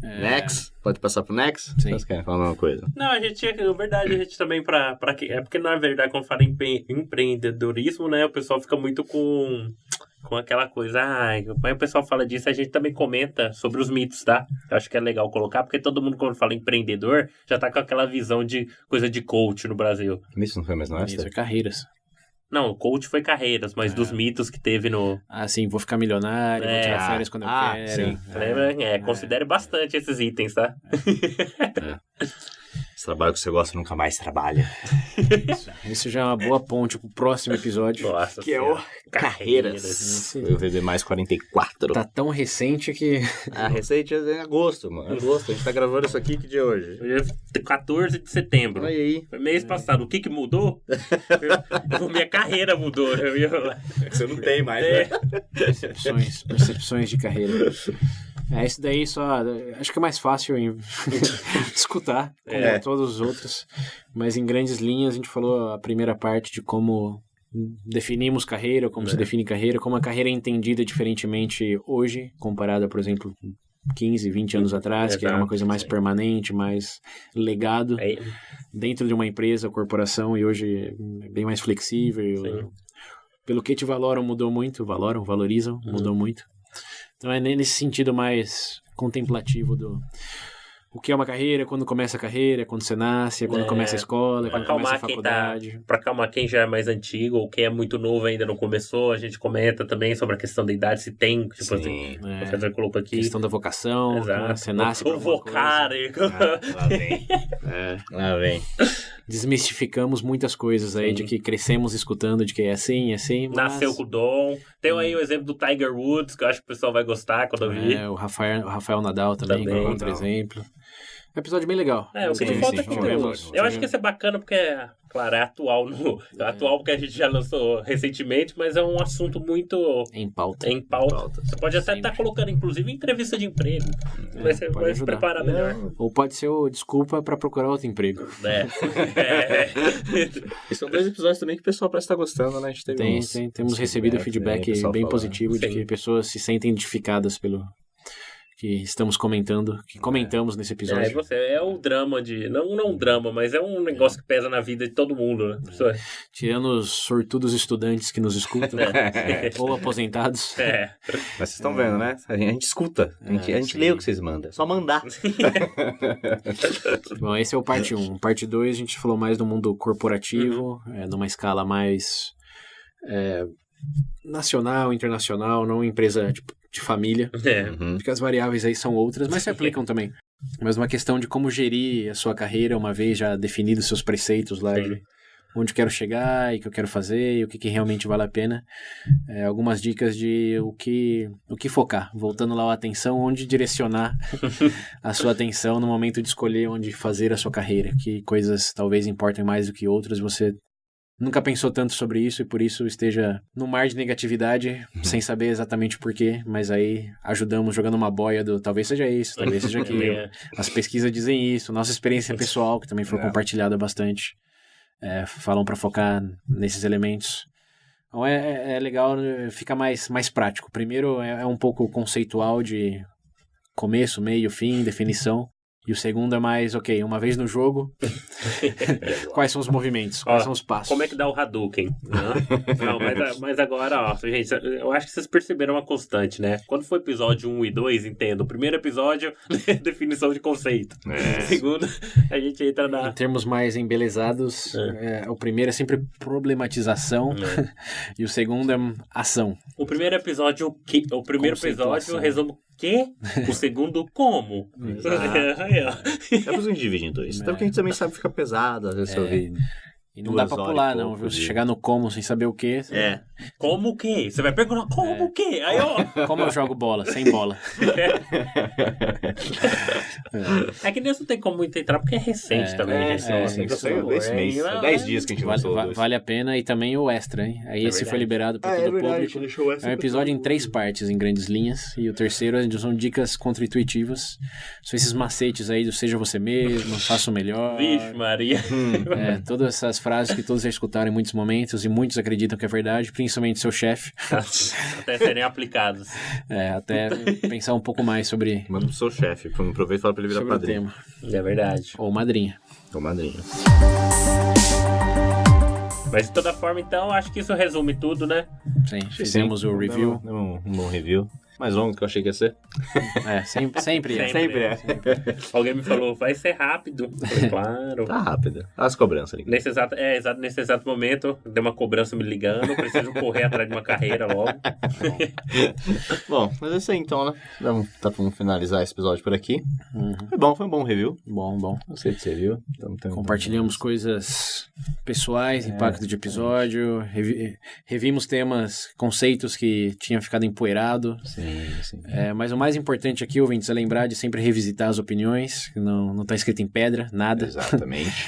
Speaker 1: Next? Pode passar pro next?
Speaker 2: Sim.
Speaker 1: Vocês querem falar a mesma coisa?
Speaker 3: Não, a gente, na verdade, a gente também é porque, na verdade, quando fala em empreendedorismo, né, o pessoal fica muito com aquela coisa, aí o pessoal fala disso, a gente também comenta sobre os mitos, tá? Eu acho que é legal colocar, porque todo mundo, quando fala empreendedor, já tá com aquela visão de coisa de coach no Brasil.
Speaker 1: Isso não foi mais nossa?
Speaker 2: Isso é carreiras.
Speaker 3: Não, o coach foi carreiras, mas dos mitos que teve no...
Speaker 2: Sim, vou ficar milionário, vou tirar férias quando eu quero.
Speaker 1: Sim.
Speaker 3: Lembra? Considere bastante esses itens, tá?
Speaker 1: Esse trabalho que você gosta nunca mais trabalha.
Speaker 2: Isso já é uma boa ponte pro próximo episódio.
Speaker 3: Nossa,
Speaker 1: Que é o Carreiras. Foi o VB mais 44.
Speaker 2: Tá tão recente que...
Speaker 1: A receita é em agosto, mano. Agosto. A gente tá gravando isso aqui, que dia é hoje?
Speaker 3: Hoje é 14 de setembro.
Speaker 1: Olha aí.
Speaker 3: Foi mês passado. O que mudou? Minha carreira mudou.
Speaker 1: Você não tem mais,
Speaker 3: né?
Speaker 2: Percepções de carreira. Isso daí só... Acho que é mais fácil escutar, como todos os outros. Mas em grandes linhas, a gente falou a primeira parte de como definimos carreira, como se define carreira, como a carreira é entendida diferentemente hoje, comparada, por exemplo, 15, 20 anos atrás, que era uma coisa mais permanente, mais legado dentro de uma empresa, corporação, e hoje é bem mais flexível. Pelo que te valoram, mudou muito. Valorizam, mudou muito. Então é nesse sentido mais contemplativo do o que é uma carreira, quando começa a carreira, quando você nasce, quando começa a escola, quando começa a faculdade.
Speaker 3: Pra acalmar quem já é mais antigo ou quem é muito novo ainda não começou, a gente comenta também sobre a questão da idade, se tem, tipo assim, você já colocou aqui.
Speaker 2: Questão da vocação, né? Você nasce pra alguma coisa.
Speaker 3: Lá vem.
Speaker 1: Lá vem.
Speaker 2: Desmistificamos muitas coisas aí, de que crescemos escutando, de que é assim, mas...
Speaker 3: Nasceu com o dom. Tem aí o exemplo do Tiger Woods, que eu acho que o pessoal vai gostar quando eu vi.
Speaker 2: O Rafael Nadal também é outro exemplo. É um episódio bem legal.
Speaker 3: O que falta aqui. Eu acho que esse é bacana porque, claro, é atual. Atual porque a gente já lançou recentemente, mas é um assunto muito...
Speaker 2: Em pauta.
Speaker 3: Você pode até estar colocando, inclusive, entrevista de emprego. Vai se preparar melhor.
Speaker 2: Ou pode ser o desculpa para procurar outro emprego.
Speaker 1: E são 2 episódios também que o pessoal parece estar gostando, né? A gente teve
Speaker 2: temos recebido feedback bem positivo de que pessoas se sentem identificadas pelo... que estamos comentando, que comentamos nesse episódio.
Speaker 3: É o drama de... Não um drama, mas é um negócio que pesa na vida de todo mundo, né?
Speaker 2: Tirando os sortudos estudantes que nos escutam, ou aposentados.
Speaker 1: Mas vocês estão vendo, né? A gente escuta, a gente lê o que vocês mandam. É só mandar.
Speaker 2: Bom, esse é o parte 1. Parte 2, a gente falou mais do mundo corporativo, numa escala mais nacional, internacional, não empresa de família, porque as variáveis aí são outras, mas se aplicam também. Mas uma questão de como gerir a sua carreira, uma vez já definidos seus preceitos lá, de onde quero chegar e o que eu quero fazer e o que realmente vale a pena. Algumas dicas de o que focar, voltando lá a atenção, onde direcionar a sua atenção no momento de escolher onde fazer a sua carreira, que coisas talvez importem mais do que outras, você nunca pensou tanto sobre isso e por isso esteja no mar de negatividade, sem saber exatamente porquê, mas aí ajudamos jogando uma boia do talvez seja isso, talvez seja aquilo. As pesquisas dizem isso, nossa experiência pessoal, que também foi compartilhada bastante, falam para focar nesses elementos. Então é legal, fica mais prático. Primeiro é um pouco conceitual de começo, meio, fim, definição. E o segundo é mais, ok, uma vez no jogo, quais são os movimentos, quais são os passos.
Speaker 3: Como é que dá o Hadouken? Não, mas agora, ó, gente, eu acho que vocês perceberam uma constante, né? Quando for episódio 1 e 2, entendo. O primeiro episódio, definição de conceito. O segundo, a gente entra
Speaker 2: Em termos mais embelezados, o primeiro é sempre problematização e o segundo é ação.
Speaker 3: O primeiro episódio, resume o quê? O segundo, como?
Speaker 1: É por isso que a gente divide em dois. Até porque a gente também sabe ficar pesado, às vezes você ouvir.
Speaker 2: E não dá pra pular, não, viu? Se chegar no como sem saber o quê...
Speaker 3: Como o quê? Você vai perguntar, como o quê? Aí, ó...
Speaker 2: Como eu jogo bola? Sem bola.
Speaker 3: É que nesse não tem como muito entrar, porque é recente também.
Speaker 1: Esse mês. 10 dias que a gente lançou.
Speaker 2: Vale a pena, e também o extra, hein? Aí esse foi liberado para todo o público. É um episódio em 3 partes, em grandes linhas, e o terceiro são dicas contra-intuitivas. São esses macetes aí do seja você mesmo, faça o melhor.
Speaker 3: Vixe, Maria.
Speaker 2: Todas essas frases que todos já escutaram em muitos momentos, e muitos acreditam que é verdade, principalmente seu chefe.
Speaker 3: Até serem aplicados.
Speaker 2: Até pensar um pouco mais sobre...
Speaker 1: Manda pro seu chefe, aproveita e fala pra ele virar padrinho.
Speaker 3: É verdade.
Speaker 2: Ou madrinha.
Speaker 3: Mas de toda forma, então, acho que isso resume tudo, né?
Speaker 2: Sim, fizemos o review.
Speaker 1: Um bom review. Mais longo do que eu achei que ia ser.
Speaker 2: Sempre é.
Speaker 3: Alguém me falou, vai ser rápido. Eu falei, claro.
Speaker 1: Tá rápido. As cobranças ali.
Speaker 3: Nesse exato momento, deu uma cobrança me ligando, preciso correr atrás de uma carreira logo.
Speaker 1: Bom, mas é isso aí então, né? Vamos finalizar esse episódio por aqui. Foi um bom review.
Speaker 2: Bom.
Speaker 1: Gostei de você, viu?
Speaker 2: Compartilhamos coisas pessoais, impacto de episódio, revimos temas, conceitos que tinham ficado empoeirado.
Speaker 1: Sim.
Speaker 2: Mas o mais importante aqui, ouvintes, é lembrar de sempre revisitar as opiniões, que não tá escrito em pedra, nada.
Speaker 1: Exatamente.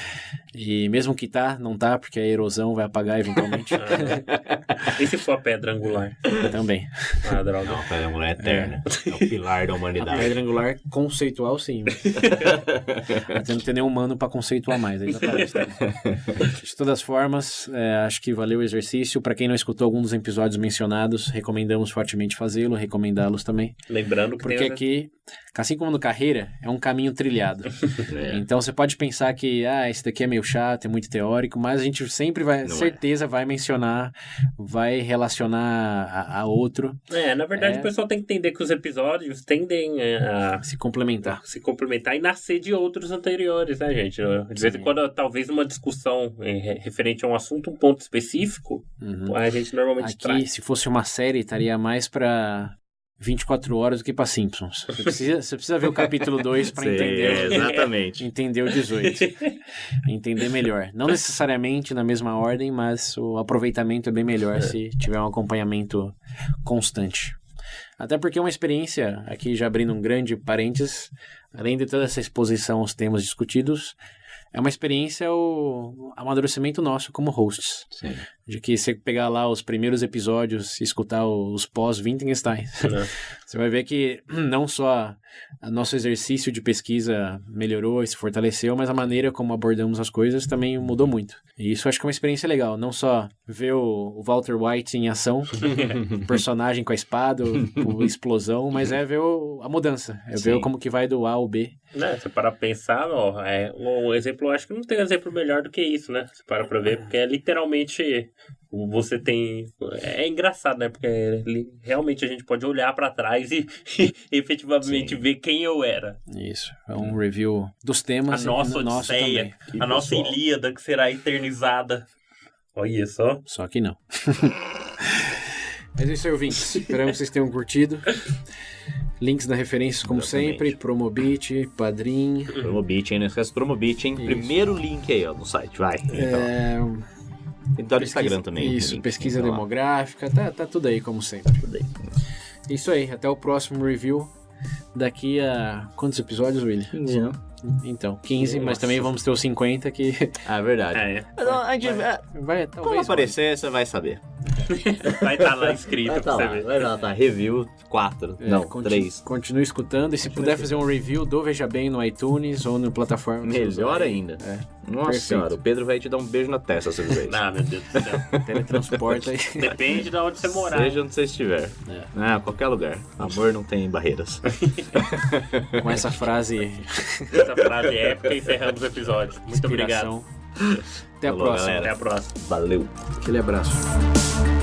Speaker 2: E mesmo que não tá, porque a erosão vai apagar eventualmente.
Speaker 3: E se for a pedra angular?
Speaker 2: Também.
Speaker 3: Droga.
Speaker 1: Não, a pedra angular é eterna. É o pilar da humanidade.
Speaker 2: A pedra angular conceitual, sim. Até não ter nenhum humano pra conceituar mais. Aí de todas formas, acho que valeu o exercício. Pra quem não escutou algum dos episódios mencionados, recomendamos fortemente fazê-lo, recomendá-los também.
Speaker 3: Lembrando que
Speaker 2: porque aqui, assim como no Carreira, é um caminho trilhado. Então você pode pensar que esse daqui é meio chato, é muito teórico, mas a gente sempre vai mencionar, vai relacionar a outro.
Speaker 3: Na verdade o pessoal tem que entender que os episódios tendem a
Speaker 2: se complementar
Speaker 3: e nascer de outros anteriores, né, gente? De vez em quando, talvez uma discussão referente a um assunto, um ponto específico, a gente normalmente
Speaker 2: aqui,
Speaker 3: traz.
Speaker 2: Se fosse uma série, estaria mais pra 24 horas do que pra Simpsons. Você precisa ver o capítulo 2 pra entender.
Speaker 1: Exatamente.
Speaker 2: Entender o 18. Entender melhor. Não necessariamente na mesma ordem, mas o aproveitamento é bem melhor se tiver um acompanhamento constante. Até porque é uma experiência, aqui já abrindo um grande parênteses, além de toda essa exposição aos temas discutidos, é uma experiência, o amadurecimento nosso como hosts.
Speaker 1: Sim.
Speaker 2: De que você pegar lá os primeiros episódios e escutar os pós-Wittgenstein, você vai ver que não só o nosso exercício de pesquisa melhorou e se fortaleceu, mas a maneira como abordamos as coisas também mudou muito. E isso acho que é uma experiência legal. Não só ver o Walter White em ação, o personagem com a espada, a explosão, mas é ver a mudança. É ver como que vai do A ao B.
Speaker 3: Você para pensar, um exemplo, eu acho que não tem exemplo melhor do que isso, né? Você para pra ver, porque é literalmente... Você tem... É engraçado, né? Porque realmente a gente pode olhar pra trás e efetivamente ver quem eu era.
Speaker 2: Isso. É um review dos temas.
Speaker 3: A nossa Odisseia, a nossa Ilíada que será eternizada. Olha só.
Speaker 2: Só que não. Mas é isso aí, ouvintes. Esperamos que vocês tenham curtido. Links na referência, como sempre. Promobit, Padrim.
Speaker 1: Promobit, hein? Não esquece do Promobit, hein? Isso. Primeiro link aí, no site. Vai. Então. Tem que dar no Instagram também.
Speaker 2: Isso, pesquisa demográfica, tá tudo aí, como sempre. Tudo aí. Isso aí, até o próximo review. Daqui a quantos episódios, William?
Speaker 1: 15, não?
Speaker 2: Então, 15, mas também vamos ter os 50 que...
Speaker 1: Ah, é verdade.
Speaker 2: Vai, talvez.
Speaker 1: Quando aparecer, você vai saber.
Speaker 3: Vai estar lá escrito
Speaker 1: Vai
Speaker 3: pra
Speaker 1: tá
Speaker 3: você
Speaker 1: lá,
Speaker 3: ver.
Speaker 1: vai lá, tá. Review 4. Não, 3.
Speaker 2: Continue escutando. E se puder fazer um review do Veja Bem no iTunes ou no plataforma. que você usa
Speaker 1: Melhor
Speaker 2: aí.
Speaker 1: ainda.
Speaker 2: É.
Speaker 1: Nossa
Speaker 2: Perfeito.
Speaker 1: senhora, o Pedro vai te dar um beijo na testa se fizer isso.
Speaker 3: Ah, meu Deus do céu.
Speaker 2: Teletransporta aí.
Speaker 3: Depende de onde você morar.
Speaker 1: Seja onde você estiver. Qualquer lugar. Amor não tem barreiras.
Speaker 2: Com essa frase.
Speaker 3: Essa frase épica, encerramos o episódio. Muito obrigado.
Speaker 2: Inspiração. Até a
Speaker 1: Falou,
Speaker 2: próxima.
Speaker 1: galera.
Speaker 3: Até a próxima.
Speaker 1: Valeu.
Speaker 2: Aquele abraço.